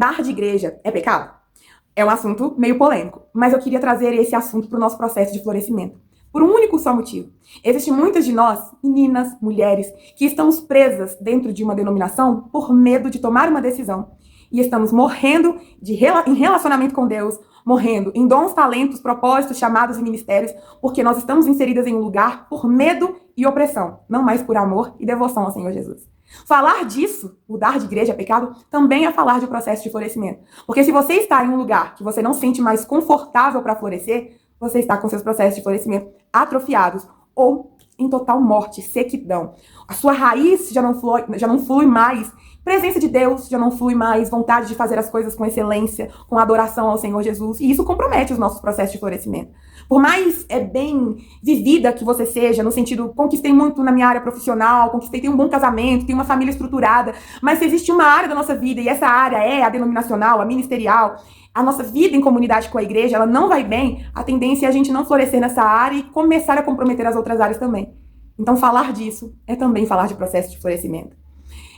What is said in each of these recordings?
Mudar de igreja é pecado? É um assunto meio polêmico, mas eu queria trazer esse assunto para o nosso processo de florescimento. Por um único só motivo. Existem muitas de nós, meninas, mulheres, que estamos presas dentro de uma denominação por medo de tomar uma decisão. E estamos morrendo em relacionamento com Deus, morrendo em dons, talentos, propósitos, chamados e ministérios, porque nós estamos inseridas em um lugar por medo e opressão, não mais por amor e devoção ao Senhor Jesus. Falar disso, mudar de igreja é pecado, também é falar de processo de florescimento. Porque se você está em um lugar que você não se sente mais confortável para florescer, você está com seus processos de florescimento atrofiados ou em total morte, sequidão. A sua raiz já não flui mais presença de Deus, já não flui mais vontade de fazer as coisas com excelência, com adoração ao Senhor Jesus. E isso compromete os nossos processos de florescimento. Por mais bem vivida que você seja, no sentido, conquistei muito na minha área profissional, tenho um bom casamento, tenho uma família estruturada, mas se existe uma área da nossa vida, e essa área é a denominacional, a ministerial, a nossa vida em comunidade com a igreja, ela não vai bem, a tendência é a gente não florescer nessa área e começar a comprometer as outras áreas também. Então, falar disso é também falar de processo de florescimento.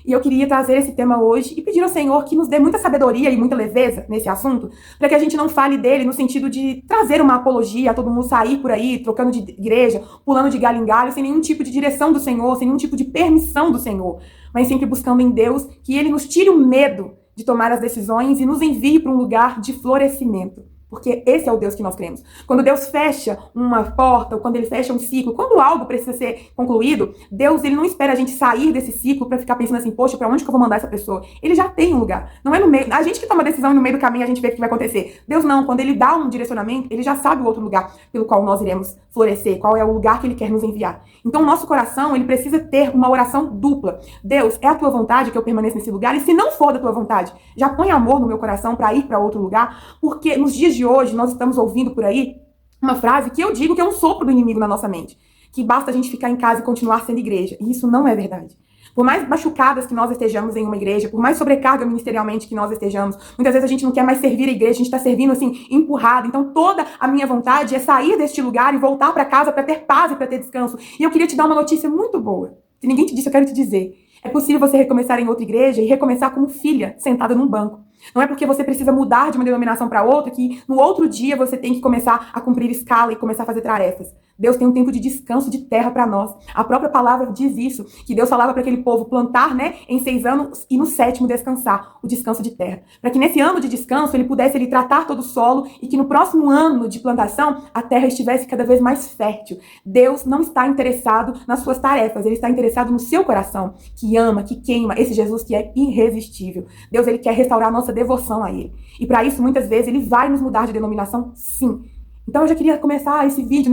E eu queria trazer esse tema hoje e pedir ao Senhor que nos dê muita sabedoria e muita leveza nesse assunto, para que a gente não fale dele no sentido de trazer uma apologia, a todo mundo sair por aí, trocando de igreja, pulando de galho em galho, sem nenhum tipo de direção do Senhor, sem nenhum tipo de permissão do Senhor, mas sempre buscando em Deus que Ele nos tire o medo de tomar as decisões e nos envie para um lugar de florescimento. Porque esse é o Deus que nós cremos. Quando Deus fecha uma porta, ou quando Ele fecha um ciclo, quando algo precisa ser concluído, Deus Ele não espera a gente sair desse ciclo para ficar pensando assim, poxa, para onde que eu vou mandar essa pessoa? Ele já tem um lugar. Não é no meio. A gente que toma a decisão e no meio do caminho a gente vê o que vai acontecer. Deus não. Quando Ele dá um direcionamento, Ele já sabe o outro lugar pelo qual nós iremos florescer, qual é o lugar que Ele quer nos enviar. Então o nosso coração, ele precisa ter uma oração dupla. Deus, é a tua vontade que eu permaneça nesse lugar? E se não for da tua vontade, já põe amor no meu coração para ir para outro lugar, porque nos dias de hoje, nós estamos ouvindo por aí uma frase que eu digo que é um sopro do inimigo na nossa mente, que basta a gente ficar em casa e continuar sendo igreja, e isso não é verdade. Por mais machucadas que nós estejamos em uma igreja, por mais sobrecarga ministerialmente que nós estejamos, muitas vezes a gente não quer mais servir a igreja, a gente está servindo assim, empurrado. Então toda a minha vontade é sair deste lugar e voltar para casa para ter paz e para ter descanso. E eu queria te dar uma notícia muito boa. Se ninguém te disse, eu quero te dizer. É possível você recomeçar em outra igreja e recomeçar como filha, sentada num banco. Não é porque você precisa mudar de uma denominação para outra que no outro dia você tem que começar a cumprir escala e começar a fazer tarefas. Deus tem um tempo de descanso de terra para nós. A própria palavra diz isso, que Deus falava para aquele povo plantar, em 6 anos e no 7º descansar, o descanso de terra. Para que nesse ano de descanso ele pudesse tratar todo o solo e que no próximo ano de plantação a terra estivesse cada vez mais fértil. Deus não está interessado nas suas tarefas, Ele está interessado no seu coração, que ama, que queima, esse Jesus que é irresistível. Deus, Ele quer restaurar a nossa devoção a Ele. E para isso, muitas vezes, Ele vai nos mudar de denominação, sim. Então eu já queria começar esse vídeo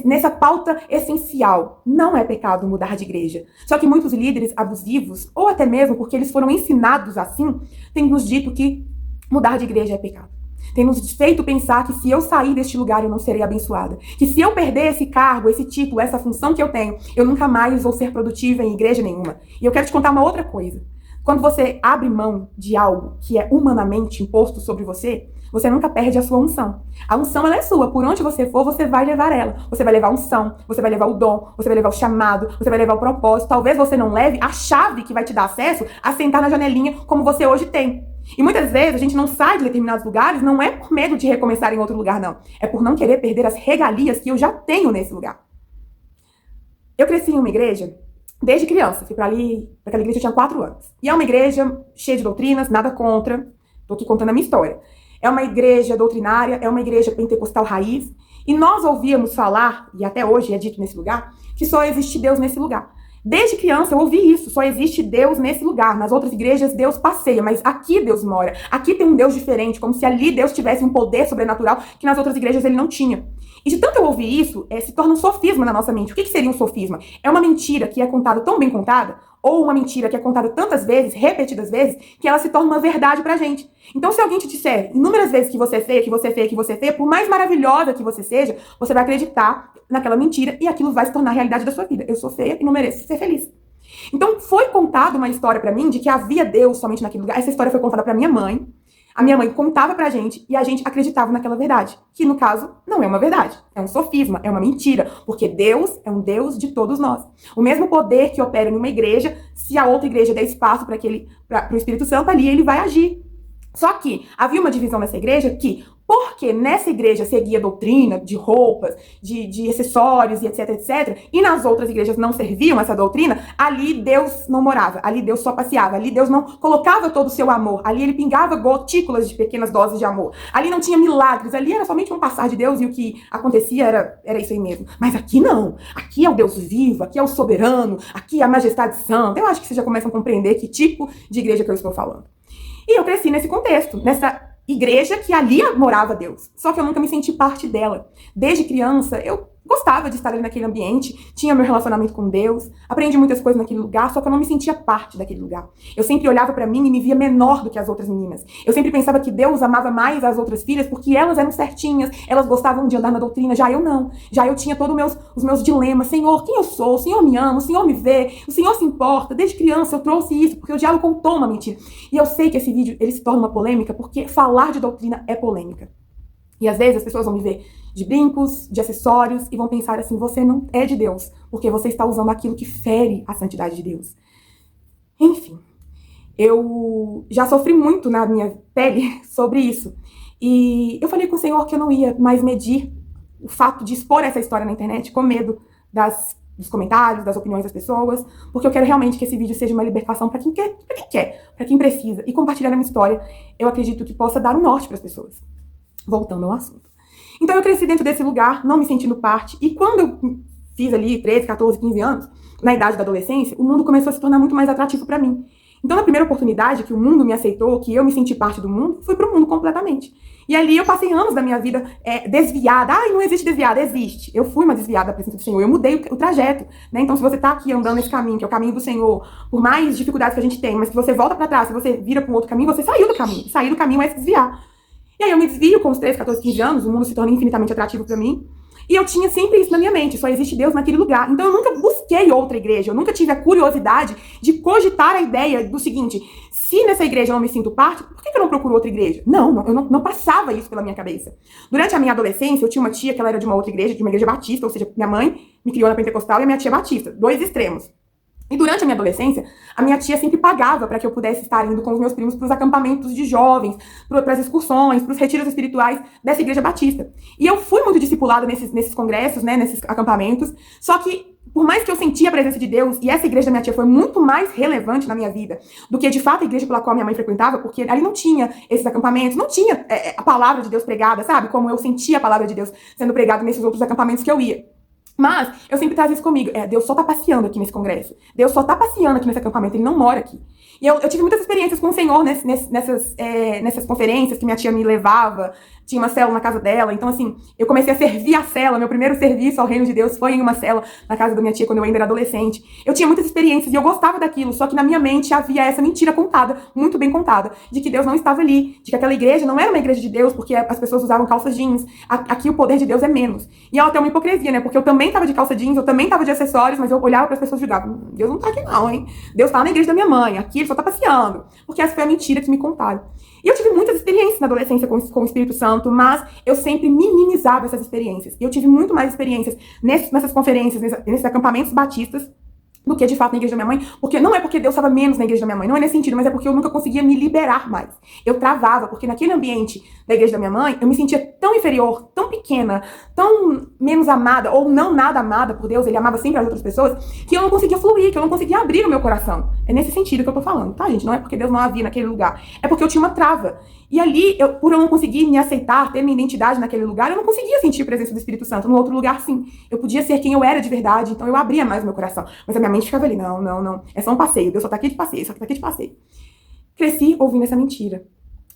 nessa pauta essencial. Não é pecado mudar de igreja. Só que muitos líderes abusivos, ou até mesmo porque eles foram ensinados assim, têm nos dito que mudar de igreja é pecado. Tem nos feito pensar que se eu sair deste lugar eu não serei abençoada. Que se eu perder esse cargo, esse título, essa função que eu tenho, eu nunca mais vou ser produtiva em igreja nenhuma. E eu quero te contar uma outra coisa. Quando você abre mão de algo que é humanamente imposto sobre você, você nunca perde a sua unção. A unção, ela é sua. Por onde você for, você vai levar ela. Você vai levar a unção, você vai levar o dom, você vai levar o chamado, você vai levar o propósito. Talvez você não leve a chave que vai te dar acesso a sentar na janelinha como você hoje tem. E muitas vezes a gente não sai de determinados lugares, não é por medo de recomeçar em outro lugar, não. É por não querer perder as regalias que eu já tenho nesse lugar. Eu cresci em uma igreja desde criança. Fui pra aquela igreja, eu tinha 4 anos. E é uma igreja cheia de doutrinas, nada contra. Tô aqui contando a minha história. É uma igreja doutrinária, é uma igreja pentecostal raiz. E nós ouvíamos falar, e até hoje é dito nesse lugar, que só existe Deus nesse lugar. Desde criança eu ouvi isso, só existe Deus nesse lugar. Nas outras igrejas Deus passeia, mas aqui Deus mora. Aqui tem um Deus diferente, como se ali Deus tivesse um poder sobrenatural que nas outras igrejas ele não tinha. E de tanto eu ouvir isso, se torna um sofisma na nossa mente. O que seria um sofisma? É uma mentira que é contada tão bem contada, ou uma mentira que é contada tantas vezes, repetidas vezes, que ela se torna uma verdade pra gente. Então, se alguém te disser inúmeras vezes que você é feia, que você é feia, que você é feia, por mais maravilhosa que você seja, você vai acreditar naquela mentira e aquilo vai se tornar a realidade da sua vida. Eu sou feia e não mereço ser feliz. Então, foi contada uma história pra mim de que havia Deus somente naquele lugar. Essa história foi contada pra minha mãe. A minha mãe contava pra gente e a gente acreditava naquela verdade. Que, no caso, não é uma verdade. É um sofisma, é uma mentira. Porque Deus é um Deus de todos nós. O mesmo poder que opera em uma igreja, se a outra igreja der espaço para o Espírito Santo, ali ele vai agir. Só que havia uma divisão nessa igreja que, porque nessa igreja seguia doutrina de roupas, de acessórios e etc, etc, e nas outras igrejas não serviam essa doutrina, ali Deus não morava, ali Deus só passeava, ali Deus não colocava todo o seu amor, ali ele pingava gotículas de pequenas doses de amor, ali não tinha milagres, ali era somente um passar de Deus e o que acontecia era isso aí mesmo. Mas aqui não, aqui é o Deus vivo, aqui é o soberano, aqui é a majestade santa. Eu acho que vocês já começam a compreender que tipo de igreja que eu estou falando. E eu cresci nesse contexto, nessa igreja que ali morava Deus. Só que eu nunca me senti parte dela. Desde criança, eu gostava de estar ali naquele ambiente, tinha meu relacionamento com Deus, aprendi muitas coisas naquele lugar, só que eu não me sentia parte daquele lugar. Eu sempre olhava pra mim e me via menor do que as outras meninas. Eu sempre pensava que Deus amava mais as outras filhas porque elas eram certinhas, elas gostavam de andar na doutrina, já eu não. Já eu tinha todos os meus dilemas. Senhor, quem eu sou? O Senhor me ama, o Senhor me vê, o Senhor se importa. Desde criança eu trouxe isso, porque o diabo contou uma mentira. E eu sei que esse vídeo ele se torna uma polêmica porque falar de doutrina é polêmica. E às vezes as pessoas vão me ver de brincos, de acessórios, e vão pensar assim, você não é de Deus, porque você está usando aquilo que fere a santidade de Deus. Enfim, eu já sofri muito na minha pele sobre isso. E eu falei com o Senhor que eu não ia mais medir o fato de expor essa história na internet com medo dos comentários, das opiniões das pessoas, porque eu quero realmente que esse vídeo seja uma libertação para quem quer, para quem precisa. E compartilhar a minha história, eu acredito que possa dar um norte para as pessoas. Voltando ao assunto. Então eu cresci dentro desse lugar, não me sentindo parte, e quando eu fiz ali 13, 14, 15 anos, na idade da adolescência, o mundo começou a se tornar muito mais atrativo para mim. Então na primeira oportunidade que o mundo me aceitou, que eu me senti parte do mundo, fui pro mundo completamente. E ali eu passei anos da minha vida desviada. Ai, não existe desviada, existe. Eu fui uma desviada da presença do Senhor, eu mudei o trajeto, né? Então se você tá aqui andando nesse caminho, que é o caminho do Senhor, por mais dificuldades que a gente tem, mas se você volta para trás, se você vira para um outro caminho, você saiu do caminho. Sair do caminho é se desviar. E aí eu me desvio com os 13, 14, 15 anos, o mundo se torna infinitamente atrativo pra mim. E eu tinha sempre isso na minha mente, só existe Deus naquele lugar. Então eu nunca busquei outra igreja, eu nunca tive a curiosidade de cogitar a ideia do seguinte, se nessa igreja eu não me sinto parte, por que eu não procuro outra igreja? Não, eu não passava isso pela minha cabeça. Durante a minha adolescência, eu tinha uma tia que ela era de uma outra igreja, de uma igreja batista, ou seja, minha mãe me criou na pentecostal e a minha tia batista, dois extremos. E durante a minha adolescência, a minha tia sempre pagava para que eu pudesse estar indo com os meus primos para os acampamentos de jovens, para as excursões, para os retiros espirituais dessa igreja batista. E eu fui muito discipulada nesses congressos, né, nesses acampamentos, só que por mais que eu sentia a presença de Deus, e essa igreja da minha tia foi muito mais relevante na minha vida do que de fato a igreja pela qual minha mãe frequentava, porque ali não tinha esses acampamentos, não tinha a palavra de Deus pregada, sabe? Como eu sentia a palavra de Deus sendo pregada nesses outros acampamentos que eu ia. Mas eu sempre trazia isso comigo. Deus só tá passeando aqui nesse congresso. Deus só tá passeando aqui nesse acampamento. Ele não mora aqui. E eu tive muitas experiências com o Senhor nessas conferências que minha tia me levava. Tinha uma célula na casa dela. Então, assim, eu comecei a servir a célula. Meu primeiro serviço ao reino de Deus foi em uma célula na casa da minha tia quando eu ainda era adolescente. Eu tinha muitas experiências e eu gostava daquilo. Só que na minha mente havia essa mentira contada, muito bem contada, de que Deus não estava ali. De que aquela igreja não era uma igreja de Deus porque as pessoas usavam calças jeans. Aqui o poder de Deus é menos. E é até uma hipocrisia, né? Porque eu também tava de calça jeans, eu também tava de acessórios, mas eu olhava para as pessoas e julgava, Deus não tá aqui não, hein? Deus tá na igreja da minha mãe, aqui ele só tá passeando. Porque essa foi a mentira que me contaram. E eu tive muitas experiências na adolescência com o Espírito Santo, mas eu sempre minimizava essas experiências. E eu tive muito mais experiências nessas conferências, nesses acampamentos batistas, do que de fato na igreja da minha mãe, porque não é porque Deus estava menos na igreja da minha mãe, não é nesse sentido, mas é porque eu nunca conseguia me liberar mais. Eu travava, porque naquele ambiente da igreja da minha mãe, eu me sentia tão inferior, tão pequena, tão menos amada, ou não nada amada por Deus, ele amava sempre as outras pessoas, que eu não conseguia fluir, que eu não conseguia abrir o meu coração. É nesse sentido que eu tô falando, tá, gente? Não é porque Deus não havia naquele lugar, é porque eu tinha uma trava. E ali, por eu não conseguir me aceitar, ter minha identidade naquele lugar, eu não conseguia sentir a presença do Espírito Santo. No outro lugar, sim. Eu podia ser quem eu era de verdade, então eu abria mais o meu coração. Mas a minha mente ficava ali, não. É só um passeio, Deus só tá aqui de passeio, só tá aqui de passeio. Cresci ouvindo essa mentira.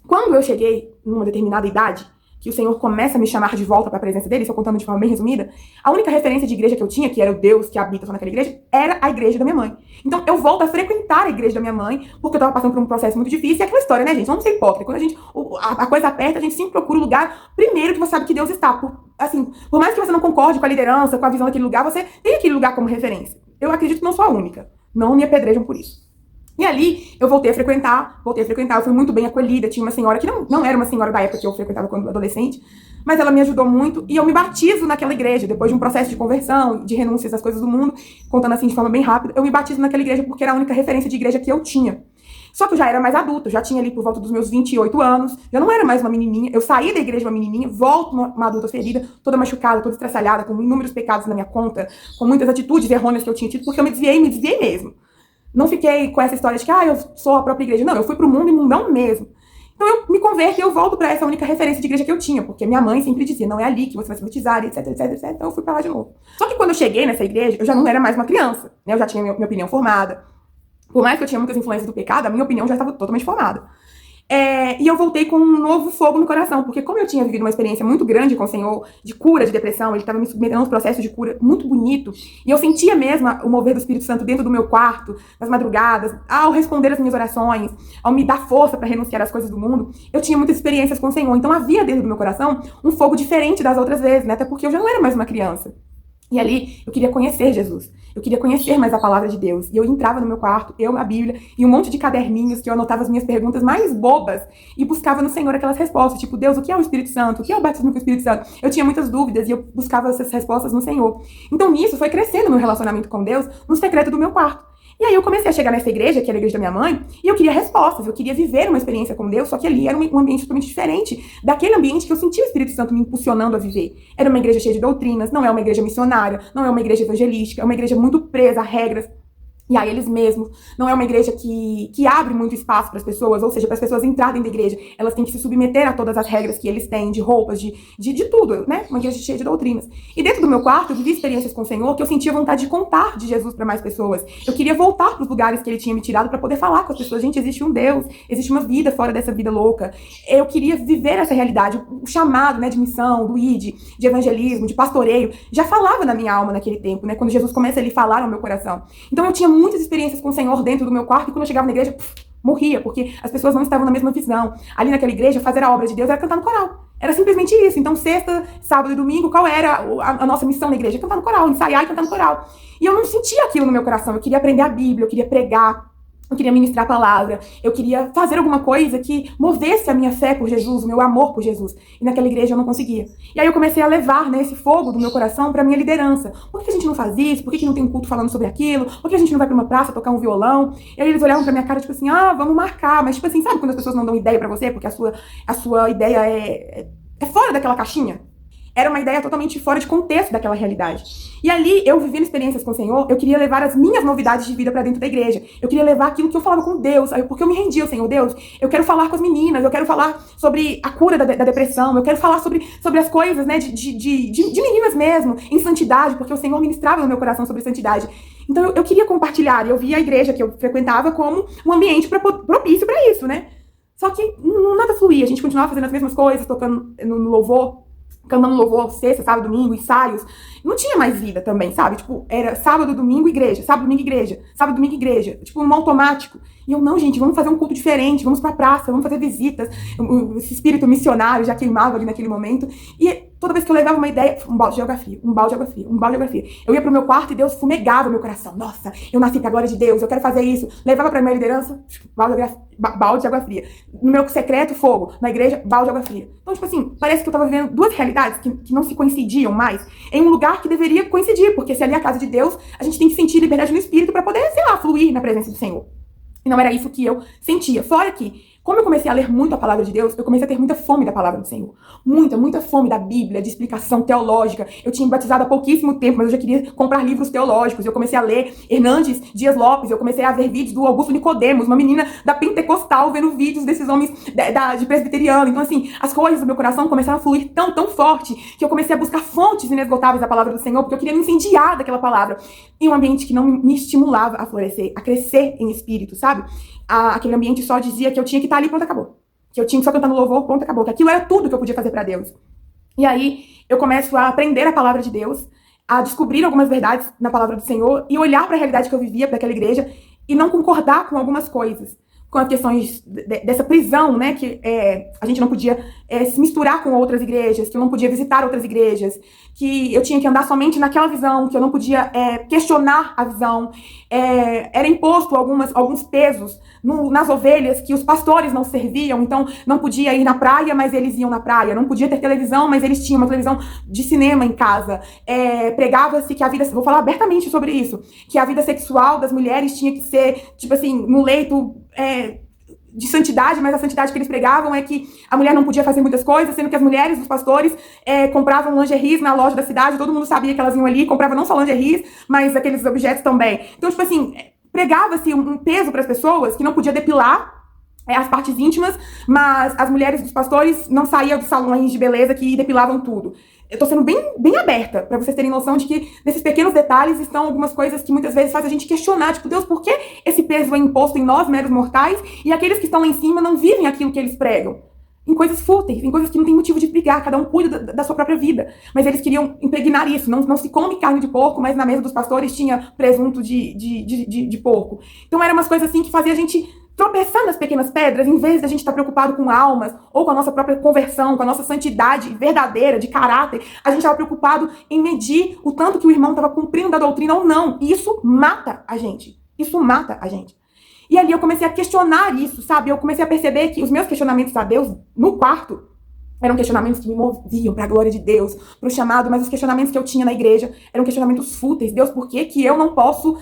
Quando eu cheguei numa determinada idade, que o Senhor começa a me chamar de volta para a presença dele, só contando de forma bem resumida, a única referência de igreja que eu tinha, que era o Deus que habita só naquela igreja, era a igreja da minha mãe. Então eu volto a frequentar a igreja da minha mãe, porque eu tava passando por um processo muito difícil, e é aquela história, né, gente? Vamos ser hipócritas. Quando a coisa aperta, a gente sempre procura o lugar primeiro que você sabe que Deus está. Por mais que você não concorde com a liderança, com a visão daquele lugar, você tem aquele lugar como referência. Eu acredito que não sou a única. Não me apedrejam por isso. E ali, eu voltei a frequentar, eu fui muito bem acolhida, tinha uma senhora que não era uma senhora da época que eu frequentava quando adolescente, mas ela me ajudou muito, e eu me batizo naquela igreja, depois de um processo de conversão, de renúncias às coisas do mundo, contando assim de forma bem rápida, eu me batizo naquela igreja porque era a única referência de igreja que eu tinha. Só que eu já era mais adulta, eu já tinha ali por volta dos meus 28 anos, já não era mais uma menininha. Eu saí da igreja uma menininha, volto uma adulta ferida, toda machucada, toda estraçalhada, com inúmeros pecados na minha conta, com muitas atitudes errôneas que eu tinha tido, porque eu me desviei mesmo. Não fiquei com essa história de que, eu sou a própria igreja. Não, eu fui pro mundo e mundão mesmo. Então eu me converto e eu volto pra essa única referência de igreja que eu tinha, porque minha mãe sempre dizia, não é ali que você vai se batizar, etc. Então eu fui pra lá de novo. Só que quando eu cheguei nessa igreja, eu já não era mais uma criança, né? Eu já tinha minha opinião formada. Por mais que eu tinha muitas influências do pecado, a minha opinião já estava totalmente formada. E eu voltei com um novo fogo no coração, porque como eu tinha vivido uma experiência muito grande com o Senhor, de cura, de depressão, ele estava me submetendo a um processo de cura muito bonito, e eu sentia mesmo o mover do Espírito Santo dentro do meu quarto, nas madrugadas, ao responder as minhas orações, ao me dar força para renunciar às coisas do mundo, eu tinha muitas experiências com o Senhor, então havia dentro do meu coração um fogo diferente das outras vezes, né? Até porque eu já não era mais uma criança. E ali eu queria conhecer Jesus. Eu queria conhecer mais a palavra de Deus. E eu entrava no meu quarto, a Bíblia, e um monte de caderninhos que eu anotava as minhas perguntas mais bobas e buscava no Senhor aquelas respostas. Tipo, Deus, o que é o Espírito Santo? O que é o batismo com o Espírito Santo? Eu tinha muitas dúvidas e eu buscava essas respostas no Senhor. Então nisso foi crescendo meu relacionamento com Deus no secreto do meu quarto. E aí eu comecei a chegar nessa igreja, que era a igreja da minha mãe, e eu queria respostas, eu queria viver uma experiência com Deus, só que ali era um ambiente totalmente diferente daquele ambiente que eu sentia o Espírito Santo me impulsionando a viver. Era uma igreja cheia de doutrinas, não é uma igreja missionária, não é uma igreja evangelística, é uma igreja muito presa a regras, e a eles mesmos. Não é uma igreja que abre muito espaço para as pessoas, ou seja, para as pessoas entrarem dentro da igreja, elas têm que se submeter a todas as regras que eles têm, de roupas, de tudo, né? Uma igreja cheia de doutrinas. E dentro do meu quarto, eu vivi experiências com o Senhor que eu sentia vontade de contar de Jesus para mais pessoas. Eu queria voltar para os lugares que ele tinha me tirado para poder falar com as pessoas. Gente, existe um Deus, existe uma vida fora dessa vida louca. Eu queria viver essa realidade. O chamado, né, de missão, do ID, de evangelismo, de pastoreio, já falava na minha alma naquele tempo, né? Quando Jesus começa a ele falar ao meu coração. Então eu tinha muitas experiências com o Senhor dentro do meu quarto, e quando eu chegava na igreja, morria, porque as pessoas não estavam na mesma visão. Ali naquela igreja, fazer a obra de Deus era cantar no coral. Era simplesmente isso. Então, sexta, sábado e domingo, qual era a nossa missão na igreja? Cantar no coral, ensaiar e cantar no coral. E eu não sentia aquilo no meu coração. Eu queria aprender a Bíblia, eu queria pregar, eu queria ministrar a palavra, eu queria fazer alguma coisa que movesse a minha fé por Jesus, o meu amor por Jesus. E naquela igreja eu não conseguia. E aí eu comecei a levar, né, esse fogo do meu coração para minha liderança. Por que a gente não faz isso? Por que não tem um culto falando sobre aquilo? Por que a gente não vai para uma praça tocar um violão? E aí eles olhavam pra minha cara, tipo assim, vamos marcar. Mas tipo assim, sabe quando as pessoas não dão ideia para você porque a sua ideia é fora daquela caixinha? Era uma ideia totalmente fora de contexto daquela realidade. E ali, eu vivendo experiências com o Senhor, eu queria levar as minhas novidades de vida pra dentro da igreja. Eu queria levar aquilo que eu falava com Deus, porque eu me rendia ao Senhor. Deus, eu quero falar com as meninas, eu quero falar sobre a cura da depressão, eu quero falar sobre as coisas, né, de meninas mesmo, em santidade, porque o Senhor ministrava no meu coração sobre santidade. Então eu queria compartilhar, e eu via a igreja que eu frequentava como um ambiente propício pra isso, né? Só que nada fluía, a gente continuava fazendo as mesmas coisas, tocando no louvor, cantando louvor, sexta, sábado, domingo, ensaios. Não tinha mais vida também, sabe? Tipo, era sábado, domingo, igreja. Sábado, domingo, igreja. Sábado, domingo, igreja. Tipo, um automático. E eu, não, gente, vamos fazer um culto diferente. Vamos pra praça, vamos fazer visitas. Esse espírito missionário já queimava ali naquele momento. E toda vez que eu levava uma ideia, um balde de água fria, um balde de água fria, um balde de água fria. Eu ia pro meu quarto e Deus fumegava meu coração. Nossa, eu nasci pra glória de Deus, eu quero fazer isso. Levava pra minha liderança, balde de água fria. No meu secreto, fogo. Na igreja, balde de água fria. Então, tipo assim, parece que eu tava vivendo duas realidades que não se coincidiam mais em um lugar que deveria coincidir, porque se ali é a casa de Deus, a gente tem que sentir liberdade no espírito pra poder, sei lá, fluir na presença do Senhor. E não era isso que eu sentia. Fora que, como eu comecei a ler muito a palavra de Deus, eu comecei a ter muita fome da palavra do Senhor. Muita fome da Bíblia, de explicação teológica. Eu tinha me batizado há pouquíssimo tempo, mas eu já queria comprar livros teológicos. Eu comecei a ler Hernandes Dias Lopes, eu comecei a ver vídeos do Augusto Nicodemos, uma menina da pentecostal, vendo vídeos desses homens de presbiteriano. Então, assim, as coisas do meu coração começaram a fluir tão forte, que eu comecei a buscar fontes inesgotáveis da palavra do Senhor, porque eu queria me incendiar daquela palavra. Em um ambiente que não me estimulava a florescer, a crescer em espírito, sabe? Aquele ambiente só dizia que eu tinha que estar ali, pronto, acabou. Que eu tinha que só cantar no louvor, pronto, acabou. Que aquilo era tudo que eu podia fazer pra Deus. E aí, eu começo a aprender a palavra de Deus, a descobrir algumas verdades na palavra do Senhor e olhar pra realidade que eu vivia, pra aquela igreja, e não concordar com algumas coisas. Com as questões dessa prisão, né, que a gente não podia se misturar com outras igrejas, que eu não podia visitar outras igrejas, que eu tinha que andar somente naquela visão, que eu não podia questionar a visão. Era imposto alguns pesos nas ovelhas que os pastores não serviam, então não podia ir na praia, mas eles iam na praia, não podia ter televisão, mas eles tinham uma televisão de cinema em casa. Pregava-se que a vida, vou falar abertamente sobre isso, que a vida sexual das mulheres tinha que ser, tipo assim, no leito de santidade, mas a santidade que eles pregavam é que a mulher não podia fazer muitas coisas, sendo que as mulheres, os pastores, compravam lingeries na loja da cidade, todo mundo sabia que elas iam ali, compravam não só lingeries, mas aqueles objetos também. Então, tipo assim, pregava-se um peso para as pessoas que não podia depilar as partes íntimas, mas as mulheres dos pastores não saíam dos salões de beleza que depilavam tudo. Eu tô sendo bem aberta, para vocês terem noção de que nesses pequenos detalhes estão algumas coisas que muitas vezes fazem a gente questionar, tipo, Deus, por que esse peso é imposto em nós, meros mortais, e aqueles que estão lá em cima não vivem aquilo que eles pregam? Em coisas fúteis, em coisas que não tem motivo de brigar, cada um cuida da sua própria vida. Mas eles queriam impregnar isso, não se come carne de porco, mas na mesa dos pastores tinha presunto de porco. Então eram umas coisas assim que fazia a gente tropeçar nas pequenas pedras, em vez de a gente estar preocupado com almas, ou com a nossa própria conversão, com a nossa santidade verdadeira, de caráter, a gente estava preocupado em medir o tanto que o irmão estava cumprindo da doutrina ou não. E isso mata a gente. Isso mata a gente. E ali eu comecei a questionar isso, sabe? Eu comecei a perceber que os meus questionamentos a Deus no quarto eram questionamentos que me moviam para a glória de Deus, para o chamado, mas os questionamentos que eu tinha na igreja eram questionamentos fúteis. Deus, por que eu não posso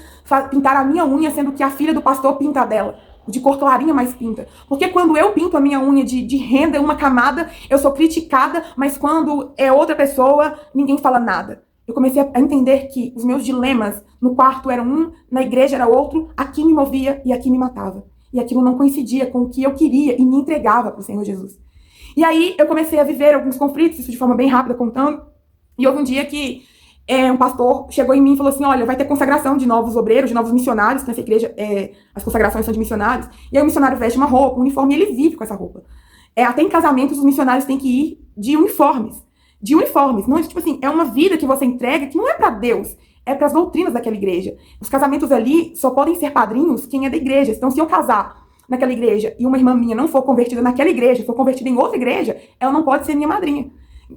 pintar a minha unha, sendo que a filha do pastor pinta a dela? De cor clarinha, mas pinta. Porque quando eu pinto a minha unha de renda, uma camada, eu sou criticada, mas quando é outra pessoa, ninguém fala nada. Eu comecei a entender que os meus dilemas no quarto eram um, na igreja era outro, aqui me movia e aqui me matava. E aquilo não coincidia com o que eu queria e me entregava para o Senhor Jesus. E aí eu comecei a viver alguns conflitos, isso de forma bem rápida, contando. E houve um dia que um pastor chegou em mim e falou assim, olha, vai ter consagração de novos obreiros, de novos missionários, nessa igreja as consagrações são de missionários, e aí o missionário veste uma roupa, um uniforme, e ele vive com essa roupa. Até em casamentos os missionários têm que ir de uniformes. Não, tipo assim, é uma vida que você entrega que não é para Deus, é para as doutrinas daquela igreja. Os casamentos ali só podem ser padrinhos quem é da igreja. Então, se eu casar naquela igreja e uma irmã minha não for convertida naquela igreja, for convertida em outra igreja, ela não pode ser minha madrinha.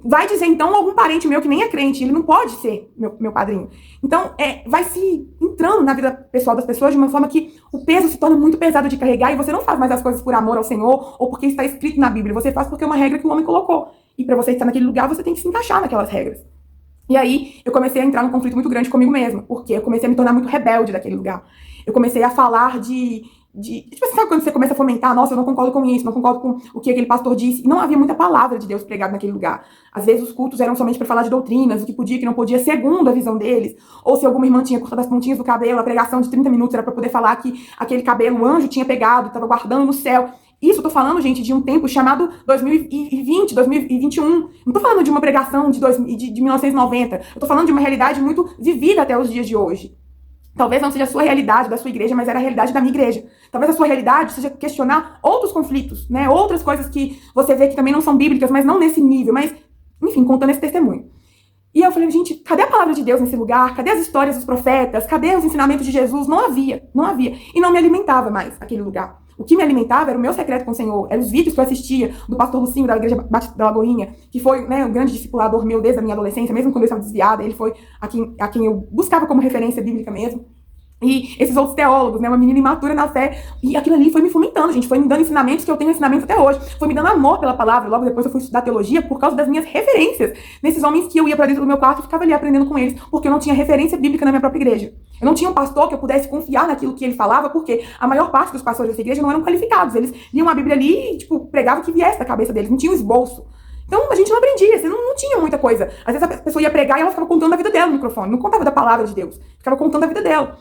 Vai dizer, então, algum parente meu que nem é crente, ele não pode ser meu padrinho. Então, vai se entrando na vida pessoal das pessoas de uma forma que o peso se torna muito pesado de carregar e você não faz mais as coisas por amor ao Senhor ou porque está escrito na Bíblia. Você faz porque é uma regra que o homem colocou. E para você estar naquele lugar, você tem que se encaixar naquelas regras. E aí, eu comecei a entrar num conflito muito grande comigo mesma, porque eu comecei a me tornar muito rebelde daquele lugar. Eu comecei a falar tipo, sabe quando você começa a fomentar, nossa, eu não concordo com isso, não concordo com o que aquele pastor disse, e não havia muita palavra de Deus pregada naquele lugar. Às vezes os cultos eram somente para falar de doutrinas, o que podia e o que não podia, segundo a visão deles, ou se alguma irmã tinha cortado as pontinhas do cabelo, a pregação de 30 minutos era para poder falar que aquele cabelo o anjo tinha pegado, estava guardando no céu. Isso eu tô falando, gente, de um tempo chamado 2020, 2021. Não tô falando de uma pregação de 1990. Eu tô falando de uma realidade muito vivida até os dias de hoje. Talvez não seja a sua realidade, da sua igreja, mas era a realidade da minha igreja. Talvez a sua realidade seja questionar outros conflitos, né? Outras coisas que você vê que também não são bíblicas, mas não nesse nível. Mas, enfim, contando esse testemunho. E eu falei, gente, cadê a palavra de Deus nesse lugar? Cadê as histórias dos profetas? Cadê os ensinamentos de Jesus? Não havia. E não me alimentava mais aquele lugar. O que me alimentava era o meu secreto com o Senhor, eram os vídeos que eu assistia do pastor Lucinho da Igreja Batista da Lagoinha, que foi, né, um grande discipulador meu desde a minha adolescência, mesmo quando eu estava desviada, ele foi a quem eu buscava como referência bíblica mesmo. E esses outros teólogos, né, uma menina imatura na fé, e aquilo ali foi me fomentando, gente, foi me dando ensinamentos que eu tenho ensinamentos até hoje, foi me dando amor pela palavra. Logo depois eu fui estudar teologia por causa das minhas referências, nesses homens que eu ia pra dentro do meu quarto e ficava ali aprendendo com eles, porque eu não tinha referência bíblica na minha própria igreja. Eu não tinha um pastor que eu pudesse confiar naquilo que ele falava, porque a maior parte dos pastores dessa igreja não eram qualificados, eles liam a Bíblia ali e, tipo, pregavam o que viesse da cabeça deles, não tinha um esboço. Então a gente não aprendia, você não tinha muita coisa. Às vezes a pessoa ia pregar e ela ficava contando a vida dela no microfone, não contava da palavra de Deus, ficava contando a vida dela.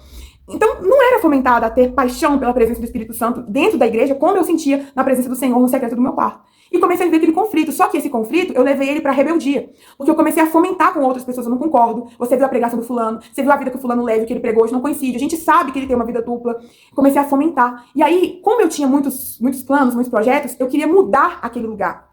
Então, não era fomentada a ter paixão pela presença do Espírito Santo dentro da igreja, como eu sentia na presença do Senhor no secreto do meu quarto. E comecei a viver aquele conflito. Só que esse conflito, eu levei ele pra rebeldia. Porque eu comecei a fomentar com outras pessoas, eu não concordo. Você viu a pregação do fulano, você viu a vida que o fulano leva, que ele pregou hoje, não coincide. A gente sabe que ele tem uma vida dupla. Comecei a fomentar. E aí, como eu tinha muitos planos, muitos projetos, eu queria mudar aquele lugar.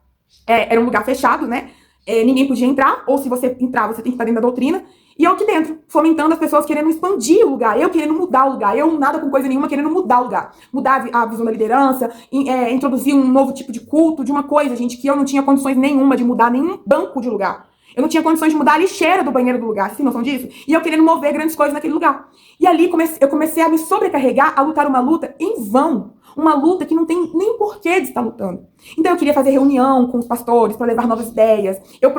Era um lugar fechado, né? Ninguém podia entrar, ou se você entrar, você tem que estar dentro da doutrina. E eu aqui dentro, fomentando as pessoas querendo expandir o lugar, eu querendo mudar o lugar, eu nada com coisa nenhuma querendo mudar o lugar. Mudar a visão da liderança, introduzir um novo tipo de culto, de uma coisa, gente, que eu não tinha condições nenhuma de mudar nenhum banco de lugar. Eu não tinha condições de mudar a lixeira do banheiro do lugar, vocês têm noção disso? E eu querendo mover grandes coisas naquele lugar. E ali eu comecei a me sobrecarregar, a lutar uma luta em vão. Uma luta que não tem nem porquê de estar lutando. Então eu queria fazer reunião com os pastores para levar novas ideias. Eu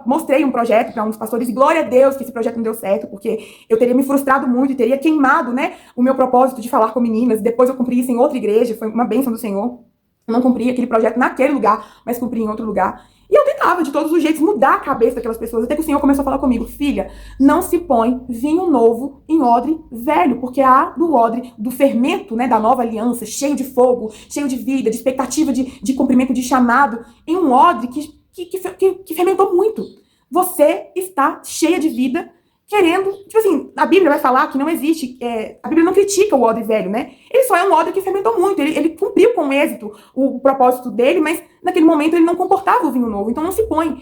mostrei um projeto para um dos pastores e glória a Deus que esse projeto não deu certo, porque eu teria me frustrado muito e teria queimado, né, o meu propósito de falar com meninas. Depois eu cumpri isso em outra igreja, foi uma bênção do Senhor. Eu não cumpri aquele projeto naquele lugar, mas cumpri em outro lugar. E eu tentava, de todos os jeitos, mudar a cabeça daquelas pessoas. Até que o Senhor começou a falar comigo: filha, não se põe vinho novo em odre velho, porque há do odre, do fermento, né, da nova aliança, cheio de fogo, cheio de vida, de expectativa de cumprimento de chamado, em um odre que fermentou muito. Você está cheia de vida, querendo, tipo assim, a Bíblia vai falar que não existe, a Bíblia não critica o odre velho, né? Ele só é um odre que fermentou muito, ele cumpriu com êxito o propósito dele, mas naquele momento ele não comportava o vinho novo, então não se põe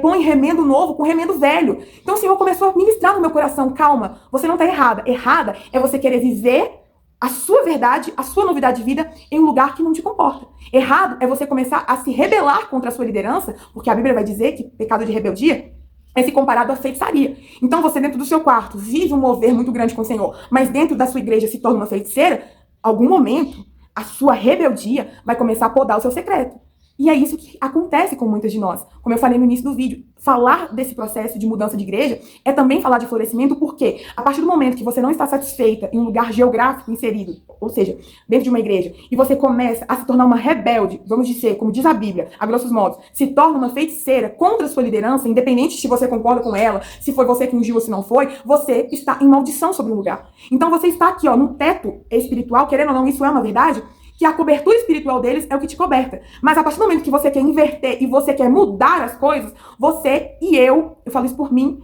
põe remendo novo com remendo velho. Então o Senhor começou a ministrar no meu coração: calma, você não está errada, errada é você querer viver a sua verdade, a sua novidade de vida em um lugar que não te comporta. Errado é você começar a se rebelar contra a sua liderança, porque a Bíblia vai dizer que pecado de rebeldia é se comparado à feitiçaria. Então você dentro do seu quarto vive um mover muito grande com o Senhor, mas dentro da sua igreja se torna uma feiticeira, algum momento a sua rebeldia vai começar a podar o seu secreto. E é isso que acontece com muitas de nós. Como eu falei no início do vídeo, falar desse processo de mudança de igreja é também falar de florescimento, porque a partir do momento que você não está satisfeita em um lugar geográfico inserido, ou seja, dentro de uma igreja, e você começa a se tornar uma rebelde, vamos dizer, como diz a Bíblia, a grossos modos, se torna uma feiticeira contra a sua liderança, independente se você concorda com ela, se foi você que ungiu ou se não foi, você está em maldição sobre um lugar. Então você está aqui, ó, num teto espiritual, querendo ou não, isso é uma verdade, que a cobertura espiritual deles é o que te coberta. Mas a partir do momento que você quer inverter e você quer mudar as coisas, você e eu falo isso por mim,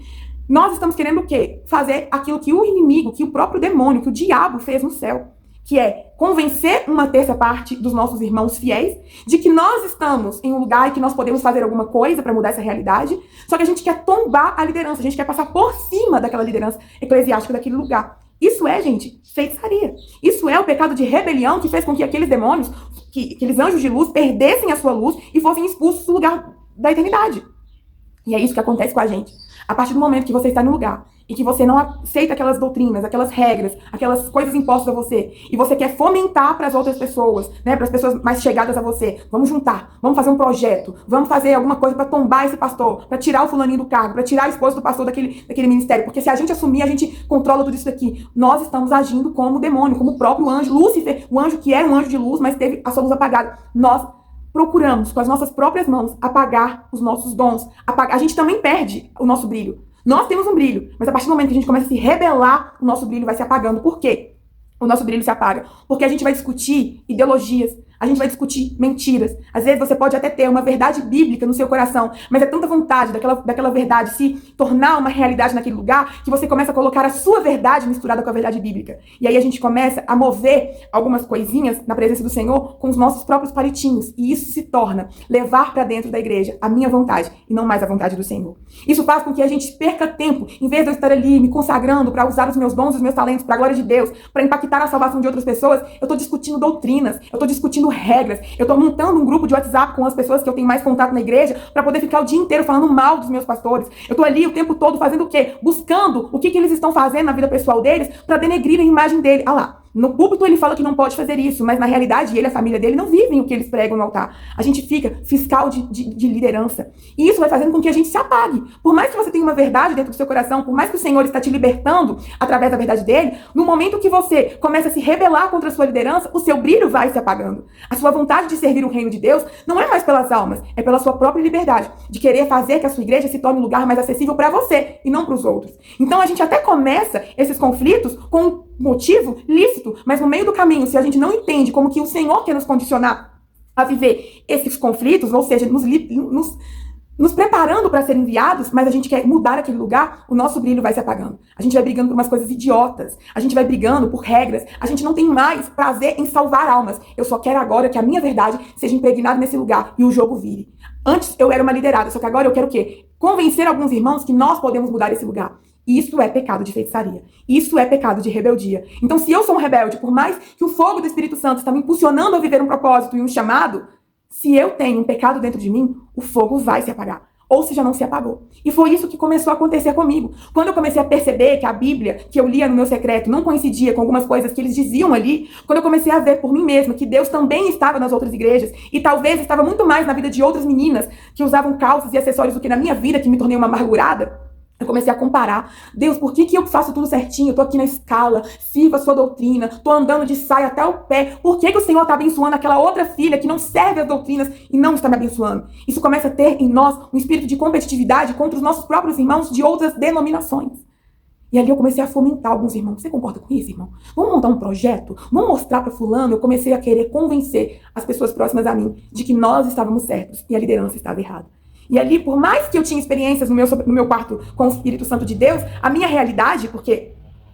nós estamos querendo o quê? Fazer aquilo que o inimigo, que o próprio demônio, que o diabo fez no céu. Que é convencer uma terça parte dos nossos irmãos fiéis de que nós estamos em um lugar e que nós podemos fazer alguma coisa para mudar essa realidade, só que a gente quer tombar a liderança, a gente quer passar por cima daquela liderança eclesiástica daquele lugar. Isso é, gente, feitiçaria. Isso é o pecado de rebelião que fez com que aqueles demônios, aqueles anjos de luz, perdessem a sua luz e fossem expulsos do lugar da eternidade. E é isso que acontece com a gente. A partir do momento que você está no lugar e que você não aceita aquelas doutrinas, aquelas regras, aquelas coisas impostas a você, e você quer fomentar para as outras pessoas, né, para as pessoas mais chegadas a você, vamos juntar, vamos fazer um projeto, vamos fazer alguma coisa para tombar esse pastor, para tirar o fulaninho do cargo, para tirar a esposa do pastor daquele ministério, porque se a gente assumir, a gente controla tudo isso daqui. Nós estamos agindo como demônio, como o próprio anjo, Lúcifer, o anjo que era um anjo de luz, mas teve a sua luz apagada. Nós procuramos, com as nossas próprias mãos, apagar os nossos dons. A gente também perde o nosso brilho. Nós temos um brilho, mas a partir do momento que a gente começa a se rebelar, o nosso brilho vai se apagando. Por quê? O nosso brilho se apaga. Porque a gente vai discutir ideologias, a gente vai discutir mentiras. Às vezes você pode até ter uma verdade bíblica no seu coração, mas é tanta vontade daquela verdade se tornar uma realidade naquele lugar que você começa a colocar a sua verdade misturada com a verdade bíblica. E aí a gente começa a mover algumas coisinhas na presença do Senhor com os nossos próprios palitinhos. E isso se torna levar para dentro da igreja a minha vontade e não mais a vontade do Senhor. Isso faz com que a gente perca tempo, em vez de eu estar ali me consagrando para usar os meus dons e os meus talentos para a glória de Deus, para impactar a salvação de outras pessoas, eu estou discutindo doutrinas, eu estou discutindo regras, eu estou montando um grupo de WhatsApp com as pessoas que eu tenho mais contato na igreja para poder ficar o dia inteiro falando mal dos meus pastores. Eu estou ali o tempo todo fazendo o quê? Buscando o que eles estão fazendo na vida pessoal deles para denegrir a imagem dele. Ah lá, no púlpito ele fala que não pode fazer isso, mas na realidade ele e a família dele não vivem o que eles pregam no altar. A gente fica fiscal de liderança. E isso vai fazendo com que a gente se apague. Por mais que você tenha uma verdade dentro do seu coração, por mais que o Senhor está te libertando através da verdade dele, no momento que você começa a se rebelar contra a sua liderança, o seu brilho vai se apagando. A sua vontade de servir o reino de Deus não é mais pelas almas, é pela sua própria liberdade, de querer fazer que a sua igreja se torne um lugar mais acessível para você e não para os outros. Então a gente até começa esses conflitos com um motivo lícito, mas no meio do caminho, se a gente não entende como que o Senhor quer nos condicionar a viver esses conflitos, ou seja, nos preparando para ser enviados, mas a gente quer mudar aquele lugar, o nosso brilho vai se apagando. A gente vai brigando por umas coisas idiotas, a gente vai brigando por regras, a gente não tem mais prazer em salvar almas. Eu só quero agora que a minha verdade seja impregnada nesse lugar e o jogo vire. Antes eu era uma liderada, só que agora eu quero o quê? Convencer alguns irmãos que nós podemos mudar esse lugar. Isso é pecado de feitiçaria. Isso é pecado de rebeldia. Então, se eu sou um rebelde, por mais que o fogo do Espírito Santo está me impulsionando a viver um propósito e um chamado, se eu tenho um pecado dentro de mim, o fogo vai se apagar. ou se já não se apagou. E foi isso que começou a acontecer comigo. Quando eu comecei a perceber que a Bíblia que eu lia no meu secreto não coincidia com algumas coisas que eles diziam ali, quando eu comecei a ver por mim mesma que Deus também estava nas outras igrejas, e talvez estava muito mais na vida de outras meninas que usavam calças e acessórios do que na minha vida, que me tornei uma amargurada, eu comecei a comparar. Deus, por que eu faço tudo certinho? Eu tô aqui na escala, sirvo a sua doutrina, tô andando de saia até o pé. Por que o Senhor tá abençoando aquela outra filha que não serve as doutrinas e não está me abençoando? Isso começa a ter em nós um espírito de competitividade contra os nossos próprios irmãos de outras denominações. E ali eu comecei a fomentar alguns irmãos. Você concorda com isso, irmão? Vamos montar um projeto? Vamos mostrar para fulano? Eu comecei a querer convencer as pessoas próximas a mim de que nós estávamos certos e a liderança estava errada. E ali, por mais que eu tinha experiências no meu quarto com o Espírito Santo de Deus, a minha realidade, porque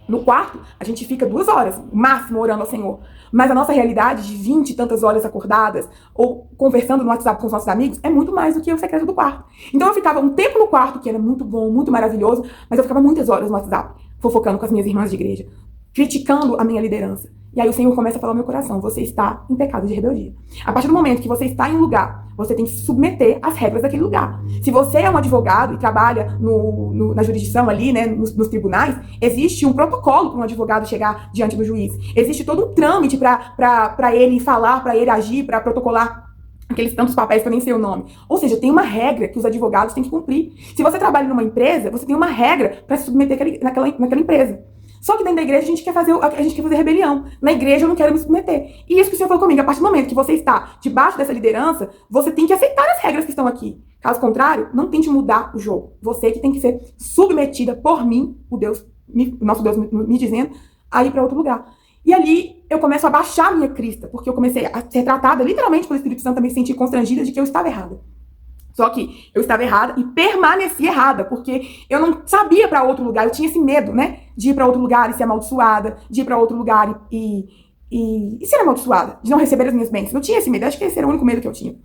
no quarto a gente fica 2 horas, máximo, orando ao Senhor. Mas a nossa realidade de 20 e tantas horas acordadas, ou conversando no WhatsApp com os nossos amigos, é muito mais do que o secreto do quarto. Então eu ficava um tempo no quarto, que era muito bom, muito maravilhoso, mas eu ficava muitas horas no WhatsApp, fofocando com as minhas irmãs de igreja, criticando a minha liderança. E aí o Senhor começa a falar ao meu coração: você está em pecado de rebeldia. A partir do momento que você está em um lugar, você tem que se submeter às regras daquele lugar. Se você é um advogado e trabalha na jurisdição ali, né, nos tribunais, existe um protocolo para um advogado chegar diante do juiz. Existe todo um trâmite para ele falar, para ele agir, para protocolar aqueles tantos papéis que eu nem sei o nome. Ou seja, tem uma regra que os advogados têm que cumprir. Se você trabalha numa empresa, você tem uma regra para se submeter naquela empresa. Só que dentro da igreja a gente quer fazer rebelião. Na igreja eu não quero me submeter. E isso que o Senhor falou comigo: a partir do momento que você está debaixo dessa liderança, você tem que aceitar as regras que estão aqui. Caso contrário, não tente mudar o jogo. Você que tem que ser submetida por mim, o nosso Deus me dizendo, a ir para outro lugar. E ali eu começo a baixar a minha crista, porque eu comecei a ser tratada literalmente pelo Espírito Santo, também me sentir constrangida de que eu estava errada. Só que eu estava errada e permaneci errada, porque eu não sabia para outro lugar, eu tinha esse medo, né? De ir para outro lugar e ser amaldiçoada, de ir para outro lugar e ser amaldiçoada, de não receber as minhas bênçãos. Eu tinha esse medo, acho que esse era o único medo que eu tinha.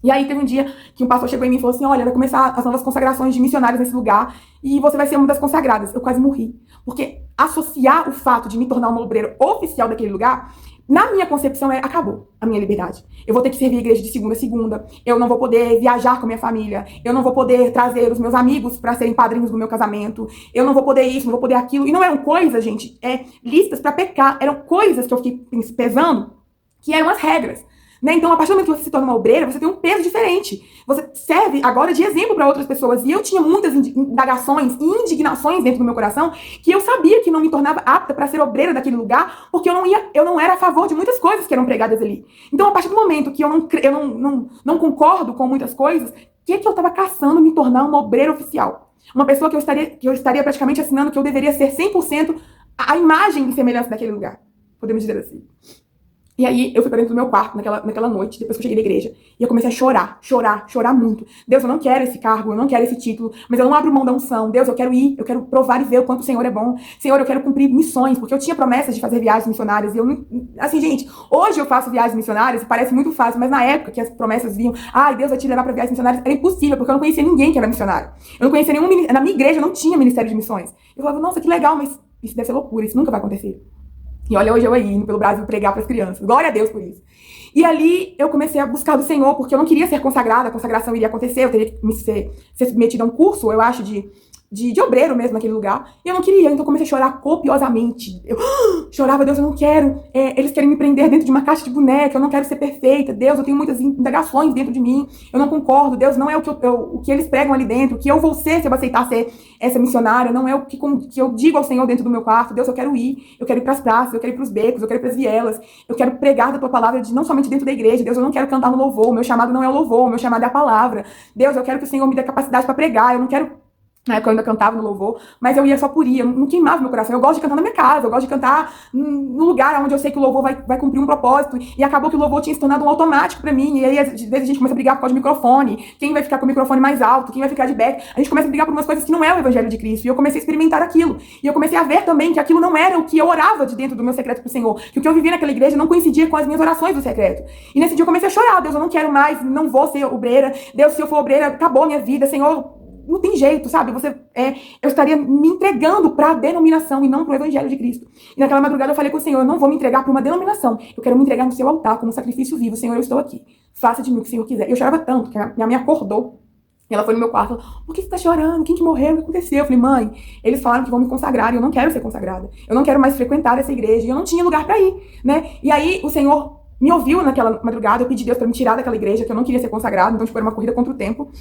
E aí teve um dia que um pastor chegou em mim e falou assim: olha, vai começar as novas consagrações de missionários nesse lugar e você vai ser uma das consagradas. Eu quase morri, porque associar o fato de me tornar uma obreira oficial daquele lugar, na minha concepção, acabou a minha liberdade. Eu vou ter que servir a igreja de segunda a segunda, eu não vou poder viajar com a minha família, eu não vou poder trazer os meus amigos para serem padrinhos do meu casamento, eu não vou poder isso, não vou poder aquilo. E não eram coisas, gente, listas para pecar, eram coisas que eu fiquei pesando, que eram as regras. Né? Então, a partir do momento que você se torna uma obreira, você tem um peso diferente. Você serve agora de exemplo para outras pessoas. E eu tinha muitas indagações e indignações dentro do meu coração que eu sabia que não me tornava apta para ser obreira daquele lugar, porque eu não era a favor de muitas coisas que eram pregadas ali. Então, a partir do momento que eu não concordo com muitas coisas, o que eu estava caçando me tornar uma obreira oficial? Uma pessoa que eu estaria praticamente assinando que eu deveria ser 100% a imagem e semelhança daquele lugar. Podemos dizer assim. E aí eu fui pra dentro do meu quarto naquela noite, depois que eu cheguei da igreja, e eu comecei a chorar muito. Deus, eu não quero esse cargo, eu não quero esse título, mas eu não abro mão da unção. Deus, eu quero ir, eu quero provar e ver o quanto o Senhor é bom. Senhor, eu quero cumprir missões, porque eu tinha promessas de fazer viagens missionárias, e eu não... Assim, gente, hoje eu faço viagens missionárias e parece muito fácil, mas na época que as promessas vinham, Deus vai te levar pra viagens missionárias, era impossível, porque eu não conhecia ninguém que era missionário. Eu não conhecia nenhum... Na minha igreja não tinha ministério de missões. Eu falava, nossa, que legal, mas isso deve ser loucura, isso nunca vai acontecer. E olha, hoje eu aí, indo pelo Brasil pregar para as crianças. Glória a Deus por isso. E ali eu comecei a buscar do Senhor, porque eu não queria ser consagrada, a consagração iria acontecer, eu teria que ser submetida a um curso, eu acho, de obreiro mesmo naquele lugar. E eu não queria, então eu comecei a chorar copiosamente. Eu chorava: Deus, eu não quero. Eles querem me prender dentro de uma caixa de boneca, eu não quero ser perfeita. Deus, eu tenho muitas indagações dentro de mim, eu não concordo. Deus, não é o que eles pregam ali dentro, o que eu vou ser se eu aceitar ser essa missionária, não é o que eu digo ao Senhor dentro do meu quarto. Deus, eu quero ir pras praças, eu quero ir pros becos, eu quero ir pras vielas, eu quero pregar da tua palavra não somente dentro da igreja. Deus, eu não quero cantar no louvor, meu chamado não é o louvor, meu chamado é a palavra. Deus, eu quero que o Senhor me dê capacidade para pregar, eu não quero... Na época eu ainda cantava no louvor, mas eu ia só por ir, eu não queimava meu coração. Eu gosto de cantar na minha casa, eu gosto de cantar no lugar onde eu sei que o louvor vai cumprir um propósito. E acabou que o louvor tinha se tornado um automático pra mim. E aí, às vezes, a gente começa a brigar por causa de microfone. Quem vai ficar com o microfone mais alto? Quem vai ficar de back? A gente começa a brigar por umas coisas que não é o evangelho de Cristo. E eu comecei a experimentar aquilo. E eu comecei a ver também que aquilo não era o que eu orava de dentro do meu secreto pro Senhor. Que o que eu vivia naquela igreja não coincidia com as minhas orações do secreto. E nesse dia eu comecei a chorar. Deus, eu não quero mais, não vou ser obreira. Deus, se eu for obreira, acabou a minha vida. Senhor, não tem jeito, sabe? Eu estaria me entregando para a denominação e não para o evangelho de Cristo. E naquela madrugada eu falei com o Senhor: eu não vou me entregar para uma denominação, eu quero me entregar no seu altar como um sacrifício vivo. Senhor, eu estou aqui, faça de mim o que o Senhor quiser. Eu chorava tanto que a minha mãe acordou E ela foi no meu quarto e falou, por que você tá chorando? Quem que morreu? O que aconteceu? Eu falei, mãe, eles falaram que vão me consagrar e eu não quero ser consagrada. Eu não quero mais frequentar essa igreja. E eu não tinha lugar pra ir, né? E aí o Senhor me ouviu naquela madrugada, eu pedi a Deus pra me tirar daquela igreja, que eu não queria ser consagrada, então tipo, era uma corrida contra o tempo.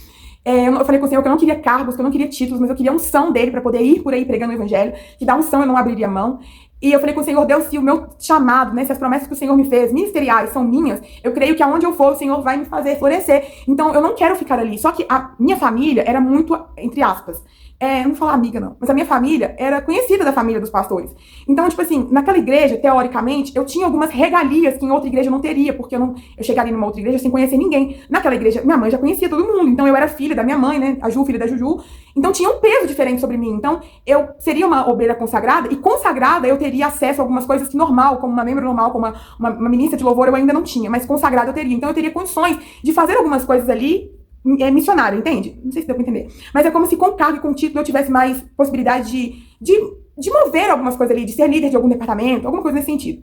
Eu falei com o Senhor que eu não queria cargos, que eu não queria títulos, mas eu queria unção dele pra poder ir por aí pregando o evangelho, que da unção eu não abriria mão. E eu falei com o Senhor, Deus, se o meu chamado, né, se as promessas que o Senhor me fez, ministeriais, são minhas, eu creio que aonde eu for, o Senhor vai me fazer florescer. Então, eu não quero ficar ali. Só que a minha família era muito, entre aspas, não vou falar amiga não, mas a minha família era conhecida da família dos pastores. Então, tipo assim, naquela igreja, teoricamente, eu tinha algumas regalias que em outra igreja eu não teria, porque eu chegaria numa outra igreja sem conhecer ninguém. Naquela igreja, minha mãe já conhecia todo mundo, então eu era filha da minha mãe, né, a Ju, filha da Juju, então tinha um peso diferente sobre mim. Então, eu seria uma obreira consagrada, e consagrada eu teria acesso a algumas coisas que normal, como uma membro normal, como uma ministra de louvor, eu ainda não tinha, mas consagrada eu teria. Então, eu teria condições de fazer algumas coisas ali, missionária, entende? Não sei se deu pra entender. Mas é como se com cargo e com título eu tivesse mais possibilidade de mover algumas coisas ali, de ser líder de algum departamento, alguma coisa nesse sentido.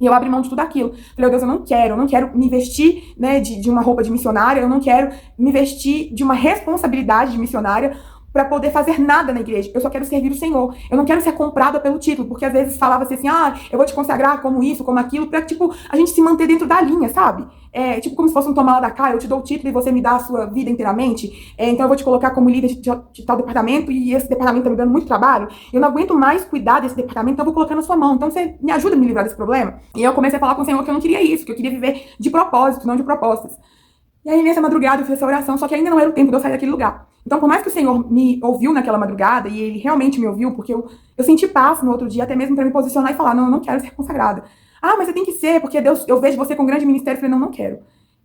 E eu abri mão de tudo aquilo. Falei, Deus, eu não quero me vestir, né, de uma roupa de missionária, eu não quero me vestir de uma responsabilidade de missionária para poder fazer nada na igreja. Eu só quero servir o Senhor. Eu não quero ser comprada pelo título, porque às vezes falava-se assim, eu vou te consagrar como isso, como aquilo, pra, tipo, a gente se manter dentro da linha, sabe? Tipo como se fosse um tomar lá da cá, eu te dou o título e você me dá a sua vida inteiramente. Então eu vou te colocar como líder de tal departamento e esse departamento tá me dando muito trabalho. Eu não aguento mais cuidar desse departamento, então eu vou colocar na sua mão. Então você me ajuda a me livrar desse problema? E eu comecei a falar com o Senhor que eu não queria isso, que eu queria viver de propósito, não de propostas. E aí, nessa madrugada, eu fiz essa oração, só que ainda não era o tempo de eu sair daquele lugar. Então, por mais que o Senhor me ouviu naquela madrugada, e Ele realmente me ouviu, porque eu senti paz no outro dia, até mesmo para me posicionar e falar, não, eu não quero ser consagrada. Mas você tem que ser, porque Deus, eu vejo você com um grande ministério. Eu falei, não quero.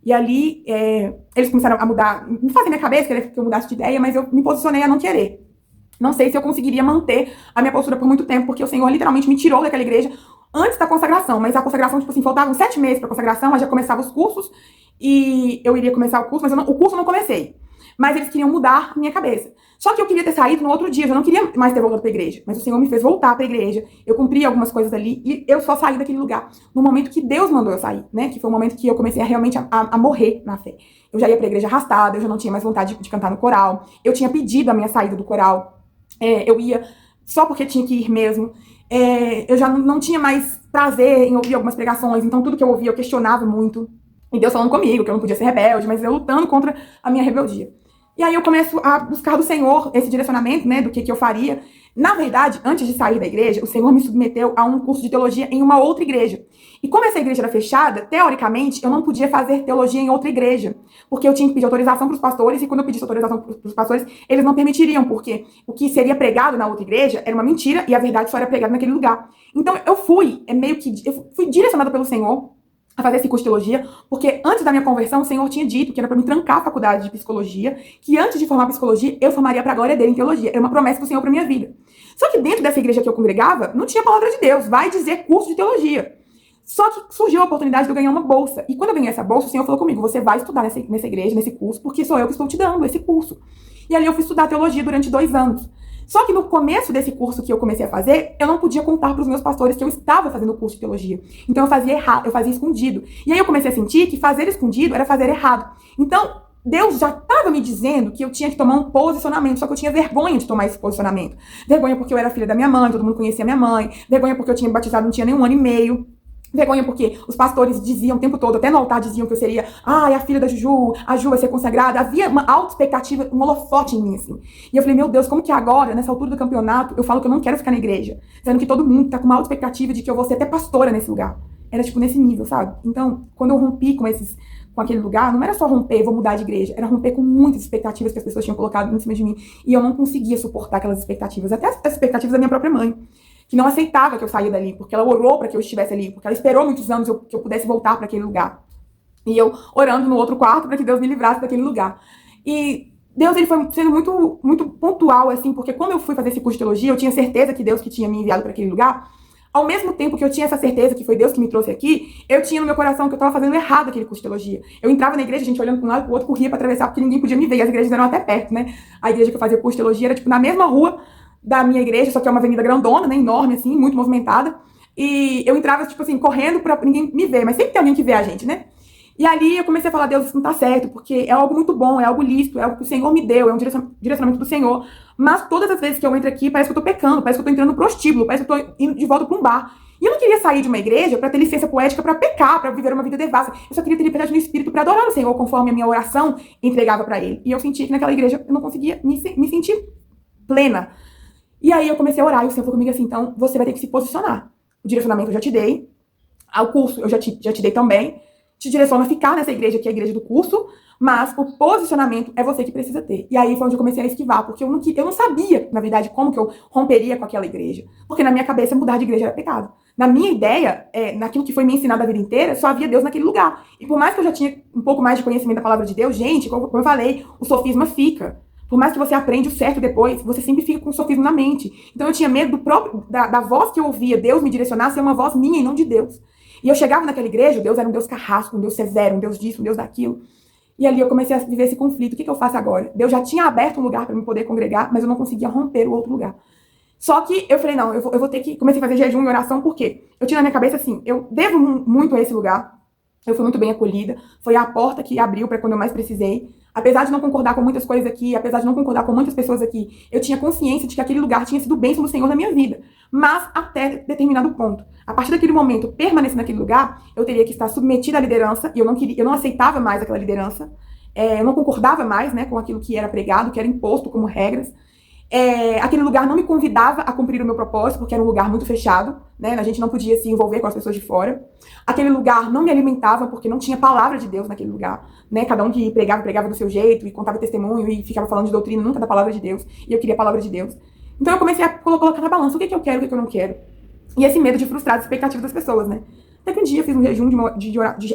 E ali, eles começaram a mudar, me fazer minha cabeça, querer que eu mudasse de ideia, mas eu me posicionei a não querer. Não sei se eu conseguiria manter a minha postura por muito tempo, porque o Senhor literalmente me tirou daquela igreja antes da consagração. Mas a consagração, tipo assim, faltavam 7 meses pra consagração, aí já começava os cursos, e eu iria começar o curso, mas o curso eu não comecei. Mas eles queriam mudar minha cabeça. Só que eu queria ter saído no outro dia, eu já não queria mais ter voltado pra igreja. Mas o Senhor me fez voltar pra igreja, eu cumpri algumas coisas ali, e eu só saí daquele lugar no momento que Deus mandou eu sair, né? Que foi o momento que eu comecei a realmente a morrer na fé. Eu já ia pra igreja arrastada, eu já não tinha mais vontade de cantar no coral. Eu tinha pedido a minha saída do coral. Eu ia só porque tinha que ir mesmo. Eu já não tinha mais prazer em ouvir algumas pregações, então tudo que eu ouvia eu questionava muito. E Deus falando comigo, que eu não podia ser rebelde, mas eu lutando contra a minha rebeldia. E aí eu começo a buscar do Senhor esse direcionamento, né, do que eu faria. Na verdade, antes de sair da igreja, o Senhor me submeteu a um curso de teologia em uma outra igreja. E como essa igreja era fechada, teoricamente, eu não podia fazer teologia em outra igreja, porque eu tinha que pedir autorização para os pastores, e quando eu pedisse autorização para os pastores, eles não permitiriam, porque o que seria pregado na outra igreja era uma mentira, e a verdade só era pregada naquele lugar. Então eu fui direcionada pelo Senhor a fazer esse curso de teologia, porque antes da minha conversão, o Senhor tinha dito que era para me trancar a faculdade de psicologia, que antes de formar psicologia, eu formaria para a glória dele em teologia. Era uma promessa do Senhor para minha vida. Só que dentro dessa igreja que eu congregava, não tinha palavra de Deus, vai dizer curso de teologia. Só que surgiu a oportunidade de eu ganhar uma bolsa. E quando eu ganhei essa bolsa, o Senhor falou comigo, você vai estudar nessa igreja, nesse curso, porque sou eu que estou te dando esse curso. E ali eu fui estudar teologia durante 2 anos. Só que no começo desse curso que eu comecei a fazer, eu não podia contar para os meus pastores que eu estava fazendo o curso de teologia. Então eu fazia errado, eu fazia escondido. E aí eu comecei a sentir que fazer escondido era fazer errado. Então Deus já estava me dizendo que eu tinha que tomar um posicionamento, só que eu tinha vergonha de tomar esse posicionamento. Vergonha porque eu era filha da minha mãe, todo mundo conhecia minha mãe. Vergonha porque eu tinha me batizado, não tinha nem 1 ano e meio. Vergonha porque os pastores diziam o tempo todo, até no altar diziam que eu seria, a filha da Juju, a Ju vai ser consagrada. Havia uma auto-expectativa, um holofote em mim, assim. E eu falei, meu Deus, como que agora, nessa altura do campeonato, eu falo que eu não quero ficar na igreja? Sendo que todo mundo tá com uma auto-expectativa de que eu vou ser até pastora nesse lugar. Era, tipo, nesse nível, sabe? Então, quando eu rompi com aquele lugar, não era só romper, vou mudar de igreja, era romper com muitas expectativas que as pessoas tinham colocado em cima de mim. E eu não conseguia suportar aquelas expectativas, até as expectativas da minha própria mãe, que não aceitava que eu saía dali, porque ela orou para que eu estivesse ali, porque ela esperou muitos anos que eu pudesse voltar para aquele lugar. E eu orando no outro quarto para que Deus me livrasse daquele lugar. E Deus, ele foi sendo muito, muito pontual, assim, porque quando eu fui fazer esse curso de teologia, eu tinha certeza que Deus que tinha me enviado para aquele lugar. Ao mesmo tempo que eu tinha essa certeza que foi Deus que me trouxe aqui, eu tinha no meu coração que eu estava fazendo errado aquele curso de teologia. Eu entrava na igreja, a gente olhando para um lado e pro outro, corria para atravessar, porque ninguém podia me ver, e as igrejas eram até perto, né? A igreja que eu fazia curso de teologia era, tipo, na mesma rua da minha igreja, só que é uma avenida grandona, né, enorme, assim, muito movimentada. E eu entrava, tipo assim, correndo pra ninguém me ver, mas sempre tem alguém que vê a gente, né? E ali eu comecei a falar, Deus, isso não tá certo, porque é algo muito bom, é algo lícito, é algo que o Senhor me deu, é um direcionamento do Senhor. Mas todas as vezes que eu entro aqui, parece que eu tô pecando, parece que eu tô entrando no prostíbulo, parece que eu tô indo de volta pra um bar. E eu não queria sair de uma igreja para ter licença poética para pecar, para viver uma vida devassa. Eu só queria ter liberdade no espírito para adorar o Senhor, conforme a minha oração entregava para Ele. E eu sentia que naquela igreja eu não conseguia me sentir plena. E aí eu comecei a orar e o Senhor falou comigo assim, então você vai ter que se posicionar. O direcionamento eu já te dei, o curso eu já te dei também, te direciono a ficar nessa igreja, que é a igreja do curso, mas o posicionamento é você que precisa ter. E aí foi onde eu comecei a esquivar, porque eu não sabia, na verdade, como que eu romperia com aquela igreja. Porque na minha cabeça, mudar de igreja era pecado. Na minha ideia, naquilo que foi me ensinado a vida inteira, só havia Deus naquele lugar. E por mais que eu já tinha um pouco mais de conhecimento da palavra de Deus, gente, como eu falei, o sofisma fica. Por mais que você aprenda o certo depois, você sempre fica com o sofismo na mente. Então eu tinha medo da voz que eu ouvia, Deus me direcionar, ser uma voz minha e não de Deus. E eu chegava naquela igreja, Deus era um Deus carrasco, um Deus severo, um Deus disso, um Deus daquilo. E ali eu comecei a viver esse conflito. O que eu faço agora? Deus já tinha aberto um lugar para eu poder congregar, mas eu não conseguia romper o outro lugar. Só que eu falei, não, eu vou ter que... Comecei a fazer jejum e oração, por quê? Eu tinha na minha cabeça assim, eu devo muito a esse lugar. Eu fui muito bem acolhida. Foi a porta que abriu para quando eu mais precisei. Apesar de não concordar com muitas coisas aqui, apesar de não concordar com muitas pessoas aqui, eu tinha consciência de que aquele lugar tinha sido bênção do Senhor na minha vida. Mas até determinado ponto. A partir daquele momento, permanecer naquele lugar, eu teria que estar submetida à liderança, e eu não aceitava mais aquela liderança. Eu não concordava mais, né, com aquilo que era pregado, que era imposto como regras. Aquele lugar não me convidava a cumprir o meu propósito, porque era um lugar muito fechado, né? A gente não podia se envolver com as pessoas de fora. Aquele lugar não me alimentava, porque não tinha palavra de Deus naquele lugar, né? Cada um que pregava do seu jeito, e contava testemunho, e ficava falando de doutrina, nunca da palavra de Deus. E eu queria a palavra de Deus. Então eu comecei a colocar na balança o que eu quero, o que eu não quero. E esse medo de frustrar as expectativas das pessoas, né? Até que um dia eu fiz um jejum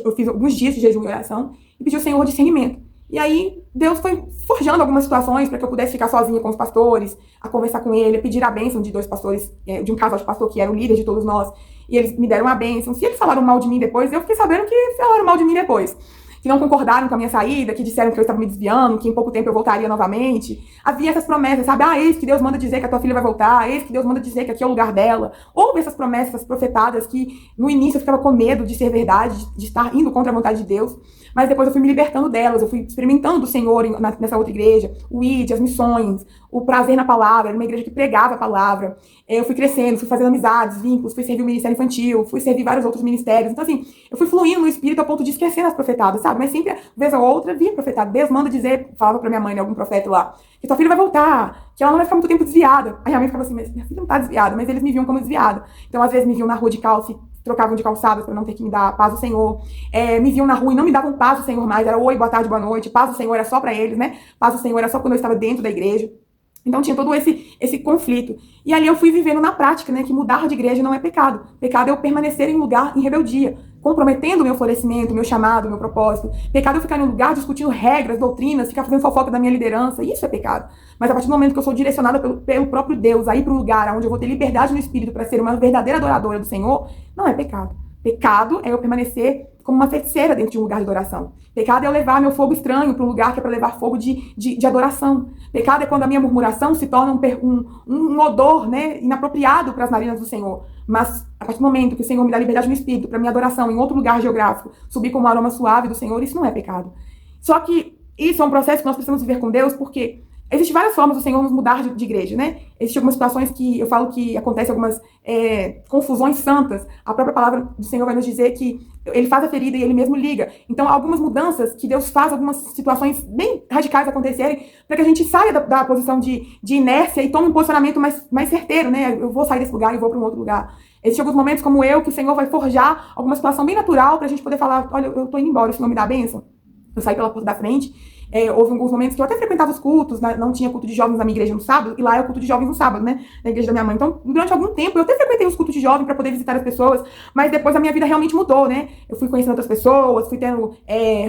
eu fiz alguns dias de jejum e oração, e pedi ao Senhor discernimento. E aí, Deus foi forjando algumas situações para que eu pudesse ficar sozinha com os pastores, a conversar com ele, a pedir a bênção de 2 pastores, de um casal de pastor que era o líder de todos nós. E eles me deram a bênção. Se eles falaram mal de mim depois, eu fiquei sabendo que falaram mal de mim depois. Que não concordaram com a minha saída, que disseram que eu estava me desviando, que em pouco tempo eu voltaria novamente. Havia essas promessas, sabe? Eis que Deus manda dizer que a tua filha vai voltar, eis que Deus manda dizer que aqui é o lugar dela. Houve essas promessas, essas profetadas que no início eu ficava com medo de ser verdade, de estar indo contra a vontade de Deus. Mas depois eu fui me libertando delas, eu fui experimentando o Senhor nessa outra igreja, o ID, as missões, o prazer na palavra, era uma igreja que pregava a palavra. Eu fui crescendo, fui fazendo amizades, vínculos, fui servir o ministério infantil, fui servir vários outros ministérios. Então, assim, eu fui fluindo no espírito ao ponto de esquecer as profetadas, sabe? Mas sempre, vez ou outra, via profetado. Deus manda dizer, falava pra minha mãe, né, algum profeta lá, que tua filha vai voltar, que ela não vai ficar muito tempo desviada. Aí a mãe ficava assim, mas minha filha não tá desviada, mas eles me viam como desviada. Então, às vezes, me viam na rua de calça, trocavam de calçadas para não ter que me dar paz do Senhor. Me viam na rua e não me davam paz do Senhor mais. Era oi, boa tarde, boa noite. Paz do Senhor era só para eles, né? Paz do Senhor era só quando eu estava dentro da igreja. Então tinha todo esse conflito. E ali eu fui vivendo na prática, né, que mudar de igreja não é pecado. Pecado é eu permanecer em lugar em rebeldia, comprometendo o meu florescimento, o meu chamado, o meu propósito. Pecado é eu ficar em um lugar discutindo regras, doutrinas, ficar fazendo fofoca da minha liderança. Isso é pecado. Mas a partir do momento que eu sou direcionada pelo próprio Deus a ir para um lugar onde eu vou ter liberdade no espírito para ser uma verdadeira adoradora do Senhor, não é pecado. Pecado é eu permanecer como uma feiticeira dentro de um lugar de adoração. Pecado é eu levar meu fogo estranho para um lugar que é para levar fogo de adoração. Pecado é quando a minha murmuração se torna um odor, né, inapropriado para as narinas do Senhor. Mas a partir do momento que o Senhor me dá liberdade no espírito para minha adoração em outro lugar geográfico, subir como um aroma suave do Senhor, isso não é pecado. Só que isso é um processo que nós precisamos viver com Deus, porque existem várias formas do Senhor nos mudar de igreja, né? Existem algumas situações que eu falo que acontecem algumas confusões santas. A própria palavra do Senhor vai nos dizer que ele faz a ferida e ele mesmo liga. Então, algumas mudanças que Deus faz, algumas situações bem radicais acontecerem, para que a gente saia da posição de inércia e tome um posicionamento mais certeiro, né? Eu vou sair desse lugar e vou para um outro lugar. Existem alguns momentos como eu, que o Senhor vai forjar alguma situação bem natural para a gente poder falar, olha, eu tô indo embora, o Senhor me dá a bênção. Eu saí pela porta da frente. Houve alguns momentos que eu até frequentava os cultos, né? Não tinha culto de jovens na minha igreja no sábado, e lá é o culto de jovens no sábado, né? Na igreja da minha mãe. Então, durante algum tempo, eu até frequentei os cultos de jovens para poder visitar as pessoas, mas depois a minha vida realmente mudou, né? Eu fui conhecendo outras pessoas, fui tendo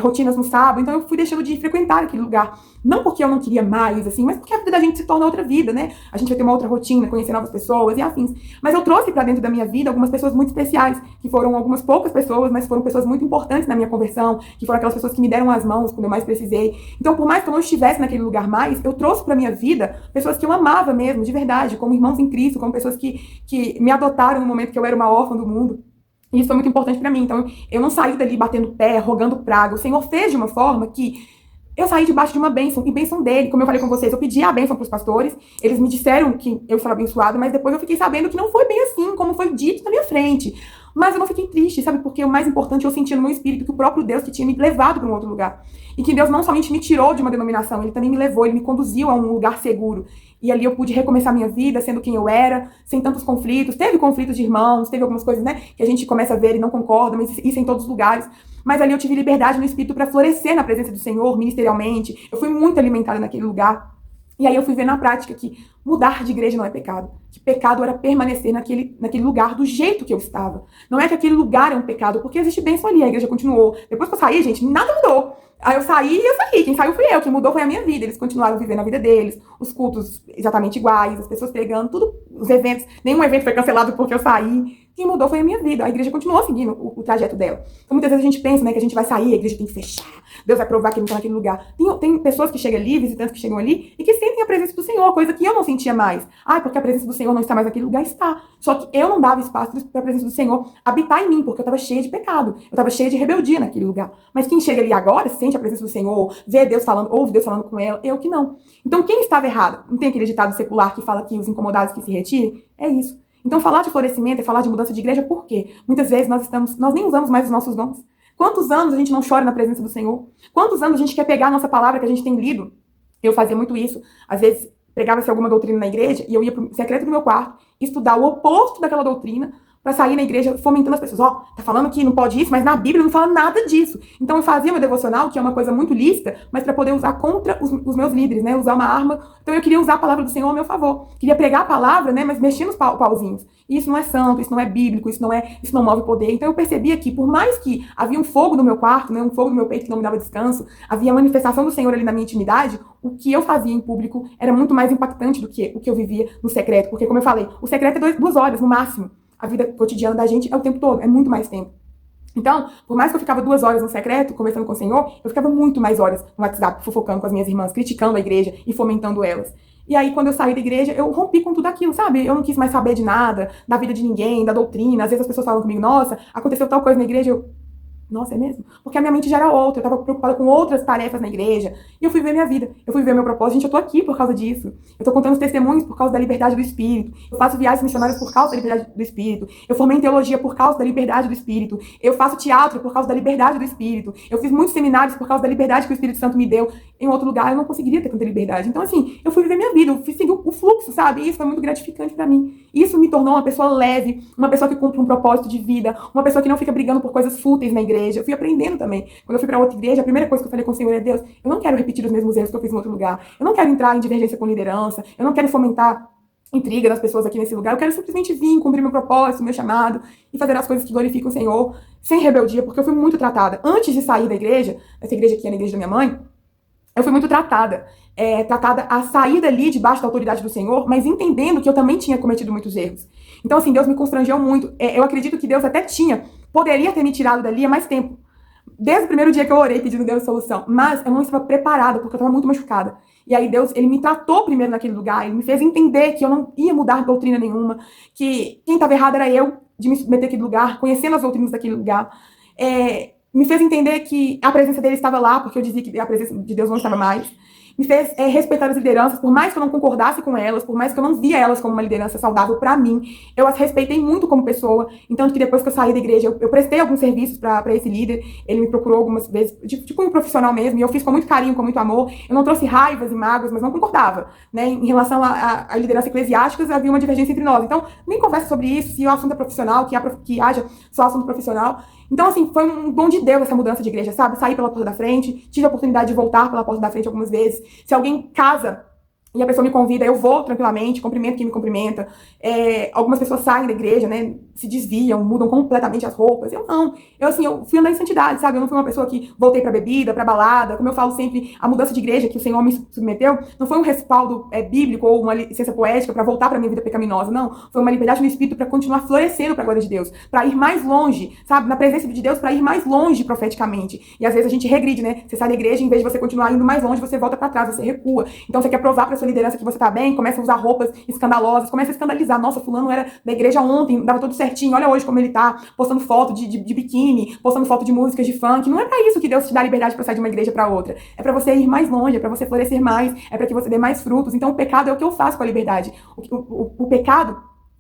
rotinas no sábado, então eu fui deixando de frequentar aquele lugar. Não porque eu não queria mais, assim, mas porque a vida da gente se torna outra vida, né? A gente vai ter uma outra rotina, conhecer novas pessoas e afins. Mas eu trouxe para dentro da minha vida algumas pessoas muito especiais, que foram algumas poucas pessoas, mas foram pessoas muito importantes na minha conversão, que foram aquelas pessoas que me deram as mãos quando eu mais precisei. Então, por mais que eu não estivesse naquele lugar mais, eu trouxe pra minha vida pessoas que eu amava mesmo, de verdade, como irmãos em Cristo, como pessoas que me adotaram no momento que eu era uma órfã do mundo. E isso foi muito importante pra mim. Então, eu não saí dali batendo pé, rogando praga. O Senhor fez de uma forma que eu saí debaixo de uma bênção, e bênção dele. Como eu falei com vocês, eu pedi a bênção pros pastores, eles me disseram que eu estava abençoada, mas depois eu fiquei sabendo que não foi bem assim, como foi dito na minha frente. Mas eu não fiquei triste, sabe? Porque o mais importante eu senti no meu espírito que o próprio Deus que tinha me levado para um outro lugar. E que Deus não somente me tirou de uma denominação, ele também me levou, ele me conduziu a um lugar seguro. E ali eu pude recomeçar minha vida, sendo quem eu era, sem tantos conflitos. Teve conflitos de irmãos, teve algumas coisas, né, que a gente começa a ver e não concorda, mas isso em todos os lugares. Mas ali eu tive liberdade no espírito para florescer na presença do Senhor, ministerialmente. Eu fui muito alimentada naquele lugar. E aí eu fui ver na prática que mudar de igreja não é pecado. Que pecado era permanecer naquele lugar do jeito que eu estava. Não é que aquele lugar é um pecado, porque existe bênção ali, a igreja continuou. Depois que eu saí, gente, nada mudou. Aí eu saí e eu saí. Quem saiu fui eu, quem mudou foi a minha vida. Eles continuaram vivendo a vida deles, os cultos exatamente iguais, as pessoas pregando, tudo, os eventos. Nenhum evento foi cancelado porque eu saí. Quem mudou foi a minha vida. A igreja continuou seguindo o trajeto dela. Então muitas vezes a gente pensa, né, que a gente vai sair, a igreja tem que fechar. Deus vai provar que ele não está naquele lugar. Tem pessoas que chegam ali, visitantes que chegam ali, e que sentem a presença do Senhor, coisa que eu não sentia mais. Ah, porque a presença do Senhor não está mais naquele lugar? Está. Só que eu não dava espaço para a presença do Senhor habitar em mim, porque eu estava cheia de pecado. Eu estava cheia de rebeldia naquele lugar. Mas quem chega ali agora, sente a presença do Senhor, vê Deus falando, ouve Deus falando com ela, eu que não. Então quem estava errado? Não tem aquele ditado secular que fala que os incomodados que se retirem? É isso. Então falar de florescimento é falar de mudança de igreja, por quê? Muitas vezes nós nem usamos mais os nossos dons. Quantos anos a gente não chora na presença do Senhor? Quantos anos a gente quer pegar a nossa palavra que a gente tem lido? Eu fazia muito isso. Às vezes, pregava-se alguma doutrina na igreja e eu ia pro secreto do meu quarto estudar o oposto daquela doutrina para sair na igreja fomentando as pessoas. Ó, tá falando que não pode isso, mas na Bíblia não fala nada disso. Então eu fazia meu devocional, que é uma coisa muito lícita, mas para poder usar contra os meus líderes, né? Usar uma arma. Então eu queria usar a palavra do Senhor ao meu favor. Queria pregar a palavra, né? Mas mexer nos pauzinhos. E isso não é santo, isso não é bíblico, isso não move poder. Então eu percebia que, por mais que havia um fogo no meu quarto, né? Um fogo no meu peito que não me dava descanso, havia a manifestação do Senhor ali na minha intimidade, o que eu fazia em público era muito mais impactante do que o que eu vivia no secreto. Porque, como eu falei, o secreto é 2 horas no máximo. A vida cotidiana da gente é o tempo todo, é muito mais tempo. Então, por mais que eu ficava 2 horas no secreto, conversando com o Senhor, eu ficava muito mais horas no WhatsApp, fofocando com as minhas irmãs, criticando a igreja e fomentando elas. E aí, quando eu saí da igreja, eu rompi com tudo aquilo, sabe? Eu não quis mais saber de nada, da vida de ninguém, da doutrina. Às vezes as pessoas falam comigo, nossa, aconteceu tal coisa na igreja, nossa, é mesmo? Porque a minha mente já era outra, eu tava preocupada com outras tarefas na igreja. E eu fui ver minha vida, eu fui ver meu propósito. Gente, eu tô aqui por causa disso. Eu tô contando os testemunhos por causa da liberdade do Espírito. Eu faço viagens missionárias por causa da liberdade do Espírito. Eu formei em teologia por causa da liberdade do Espírito. Eu faço teatro por causa da liberdade do Espírito. Eu fiz muitos seminários por causa da liberdade que o Espírito Santo me deu. Em outro lugar, eu não conseguiria ter tanta liberdade. Então, assim, eu fui viver minha vida, eu fui seguir o fluxo, sabe? E isso foi muito gratificante pra mim. Isso me tornou uma pessoa leve, uma pessoa que cumpre um propósito de vida, uma pessoa que não fica brigando por coisas fúteis na igreja. Eu fui aprendendo também. Quando eu fui pra outra igreja, a primeira coisa que eu falei com o Senhor é: Deus, eu não quero repetir os mesmos erros que eu fiz em outro lugar. Eu não quero entrar em divergência com liderança. Eu não quero fomentar intriga das pessoas aqui nesse lugar. Eu quero simplesmente vir, cumprir meu propósito, meu chamado e fazer as coisas que glorificam o Senhor, sem rebeldia, porque eu fui muito tratada. Antes de sair da igreja, essa igreja aqui é na igreja da minha mãe, eu fui muito tratada a sair dali debaixo da autoridade do Senhor, mas entendendo que eu também tinha cometido muitos erros. Então, assim, Deus me constrangeu muito. Eu acredito que Deus até poderia ter me tirado dali há mais tempo. Desde o primeiro dia que eu orei pedindo Deus solução. Mas eu não estava preparada, porque eu estava muito machucada. E aí Deus, ele me tratou primeiro naquele lugar, ele me fez entender que eu não ia mudar doutrina nenhuma, que quem estava errado era eu de me submeter àquele lugar, conhecendo as doutrinas daquele lugar. Me fez entender que a presença dele estava lá, porque eu dizia que a presença de Deus não estava mais. Me fez respeitar as lideranças, por mais que eu não concordasse com elas, por mais que eu não via elas como uma liderança saudável para mim, eu as respeitei muito como pessoa. Então, que depois que eu saí da igreja, eu prestei alguns serviços para esse líder, ele me procurou algumas vezes, tipo um profissional mesmo, e eu fiz com muito carinho, com muito amor. Eu não trouxe raivas e mágoas, mas não concordava, né? Em relação à liderança eclesiástica, havia uma divergência entre nós. Então, nem conversa sobre isso, se o assunto é profissional, que haja só assunto profissional. Então, assim, foi um dom de Deus essa mudança de igreja, sabe? Saí pela porta da frente, tive a oportunidade de voltar pela porta da frente algumas vezes. Se alguém casa e a pessoa me convida, eu vou tranquilamente, cumprimento quem me cumprimenta. Algumas pessoas saem da igreja, né, se desviam, mudam completamente as roupas. Eu não. Eu fui andar em santidade, sabe? Eu não fui uma pessoa que voltei pra bebida, pra balada. Como eu falo sempre, a mudança de igreja que o Senhor me submeteu não foi um respaldo bíblico ou uma licença poética pra voltar pra minha vida pecaminosa, não. Foi uma liberdade no Espírito pra continuar florescendo pra glória de Deus, pra ir mais longe, sabe? Na presença de Deus, pra ir mais longe profeticamente. E às vezes a gente regride, né? Você sai da igreja, em vez de você continuar indo mais longe, você volta pra trás, você recua. Então você quer provar pra sua liderança que você tá bem, começa a usar roupas escandalosas, começa a escandalizar. Nossa, fulano era da igreja ontem, dava tudo certinho, olha hoje como ele tá, postando foto de biquíni, postando foto de músicas de funk. Não é pra isso que Deus te dá liberdade pra sair de uma igreja pra outra. É pra você ir mais longe, é pra você florescer mais, é pra que você dê mais frutos. Então o pecado é o que eu faço com a liberdade. O pecado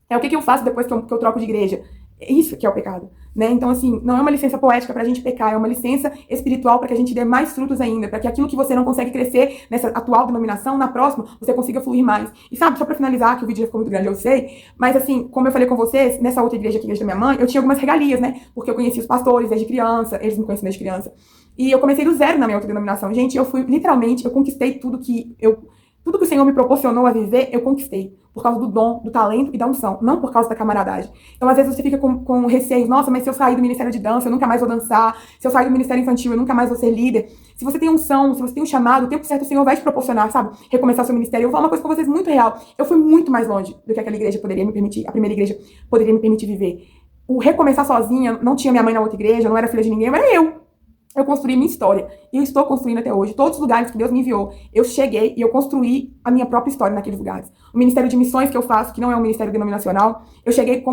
é o que eu faço depois que eu troco de igreja. É isso que é o pecado, né? Então, assim, não é uma licença poética pra gente pecar, é uma licença espiritual para que a gente dê mais frutos ainda, para que aquilo que você não consegue crescer nessa atual denominação, na próxima, você consiga fluir mais. E sabe, só pra finalizar, que o vídeo já ficou muito grande, eu sei, mas assim, como eu falei com vocês, nessa outra igreja aqui, a igreja da minha mãe, eu tinha algumas regalias, né? Porque eu conheci os pastores desde criança, eles me conheciam desde criança. E eu comecei do zero na minha outra denominação. Gente, eu fui, literalmente, eu conquistei tudo que o Senhor me proporcionou a viver, eu conquistei. Por causa do dom, do talento e da unção. Não por causa da camaradagem. Então, às vezes, você fica com receio. Nossa, mas se eu sair do ministério de dança, eu nunca mais vou dançar. Se eu sair do ministério infantil, eu nunca mais vou ser líder. Se você tem unção, se você tem um chamado, o tempo certo o Senhor vai te proporcionar, sabe? Recomeçar o seu ministério. Eu vou falar uma coisa com vocês muito real. Eu fui muito mais longe do que aquela igreja poderia me permitir, a primeira igreja poderia me permitir viver. O recomeçar sozinha, não tinha minha mãe na outra igreja, não era filha de ninguém, era eu. Eu construí minha história. E eu estou construindo até hoje. Todos os lugares que Deus me enviou, eu cheguei e eu construí a minha própria história naqueles lugares. O ministério de missões que eu faço, que não é um ministério denominacional, eu cheguei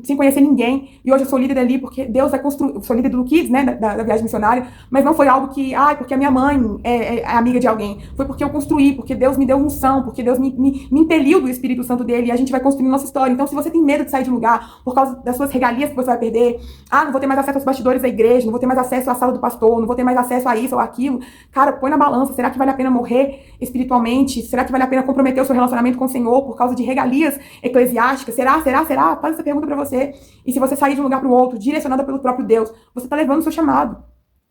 sem conhecer ninguém. E hoje eu sou líder ali porque Deus vai construir. Eu sou líder do Kids, né, da viagem missionária. Mas não foi algo que, porque a minha mãe é amiga de alguém. Foi porque eu construí, porque Deus me deu unção, porque Deus me impeliu do Espírito Santo dele. E a gente vai construindo nossa história. Então, se você tem medo de sair de um lugar por causa das suas regalias que você vai perder, não vou ter mais acesso aos bastidores da igreja, não vou ter mais acesso à sala do pastor, não vou ter mais acesso a isso ou aquilo. Cara, põe na balança. Será que vale a pena morrer espiritualmente? Será que vale a pena comprometer o seu relacionamento com o Senhor por causa de regalias eclesiásticas? Será? Faz essa pergunta pra você. E se você sair de um lugar pro outro, direcionada pelo próprio Deus, você tá levando o seu chamado.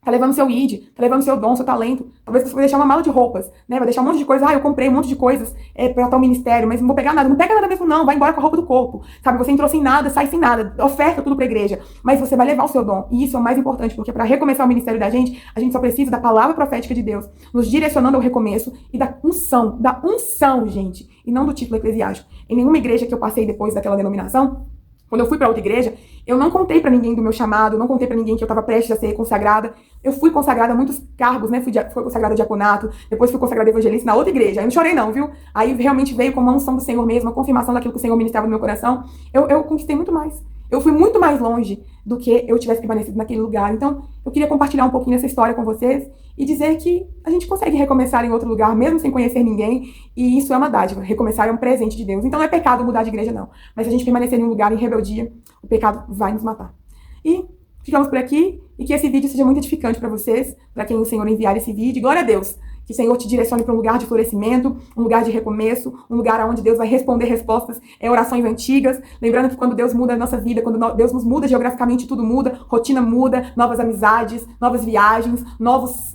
Tá levando seu id, tá levando seu dom, seu talento. Talvez você vai deixar uma mala de roupas, né? Vai deixar um monte de coisa. Eu comprei um monte de coisas pra tal ministério, mas não vou pegar nada. Não pega nada mesmo, não. Vai embora com a roupa do corpo. Sabe? Você entrou sem nada, sai sem nada. Oferta tudo pra igreja. Mas você vai levar o seu dom. E isso é o mais importante, porque pra recomeçar o ministério da gente, a gente só precisa da palavra profética de Deus, nos direcionando ao recomeço e da unção, gente. E não do título eclesiástico. Em nenhuma igreja que eu passei depois daquela denominação, quando eu fui pra outra igreja, eu não contei pra ninguém do meu chamado, não contei pra ninguém que eu tava prestes a ser consagrada. Eu fui consagrada a muitos cargos, né? Fui consagrada a diaconato, depois fui consagrada a evangelista na outra igreja. Aí não chorei não, viu? Aí realmente veio como uma unção do Senhor mesmo, a confirmação daquilo que o Senhor ministrava no meu coração. Eu conquistei muito mais. Eu fui muito mais longe do que eu tivesse permanecido naquele lugar. Então, eu queria compartilhar um pouquinho dessa história com vocês e dizer que a gente consegue recomeçar em outro lugar, mesmo sem conhecer ninguém, e isso é uma dádiva. Recomeçar é um presente de Deus. Então, não é pecado mudar de igreja, não. Mas se a gente permanecer em um lugar em rebeldia, o pecado vai nos matar. E ficamos por aqui, e que esse vídeo seja muito edificante para vocês, para quem o Senhor enviar esse vídeo. Glória a Deus! Que o Senhor te direcione para um lugar de florescimento, um lugar de recomeço, um lugar onde Deus vai responder respostas, orações antigas. Lembrando que quando Deus muda a nossa vida, quando Deus nos muda geograficamente, tudo muda, rotina muda, novas amizades, novas viagens, novos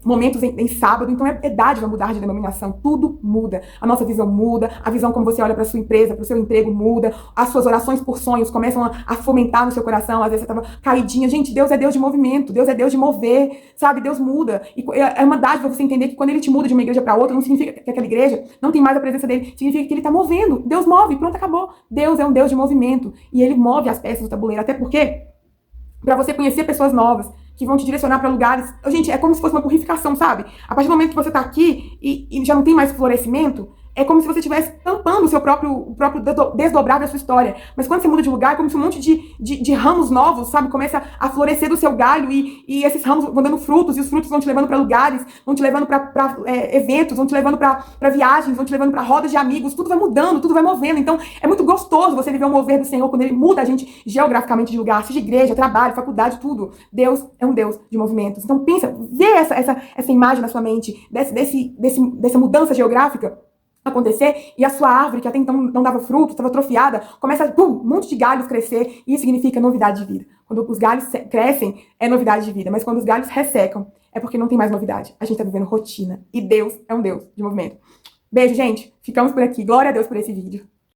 momentos em sábado. Então é dádiva mudar de denominação, tudo muda. A nossa visão muda, a visão como você olha para sua empresa, para o seu emprego muda, as suas orações por sonhos começam a fomentar no seu coração. Às vezes você estava caidinha. Gente, Deus é Deus de movimento, Deus é Deus de mover, sabe? Deus muda. E é uma dádiva você entender que quando ele te muda de uma igreja para outra, não significa que aquela igreja não tem mais a presença dele, significa que ele está movendo. Deus move, pronto, acabou. Deus é um Deus de movimento e ele move as peças do tabuleiro, até porque para você conhecer pessoas novas que vão te direcionar para lugares. Gente, é como se fosse uma purificação, sabe? A partir do momento que você tá aqui e já não tem mais florescimento, é como se você estivesse tampando o próprio desdobrar da sua história. Mas quando você muda de lugar, é como se um monte de ramos novos, sabe, começa a florescer do seu galho e esses ramos vão dando frutos, e os frutos vão te levando para lugares, vão te levando para eventos, vão te levando para viagens, vão te levando para rodas de amigos, tudo vai mudando, tudo vai movendo. Então é muito gostoso você viver o mover do Senhor quando ele muda a gente geograficamente de lugar, seja igreja, trabalho, faculdade, tudo. Deus é um Deus de movimentos. Então pensa, vê essa imagem na sua mente dessa mudança geográfica acontecer, e a sua árvore, que até então não dava fruto, estava atrofiada, começa um monte de galhos crescer, e isso significa novidade de vida. Quando os galhos crescem, é novidade de vida, mas quando os galhos ressecam, é porque não tem mais novidade. A gente está vivendo rotina, e Deus é um Deus de movimento. Beijo, gente. Ficamos por aqui. Glória a Deus por esse vídeo.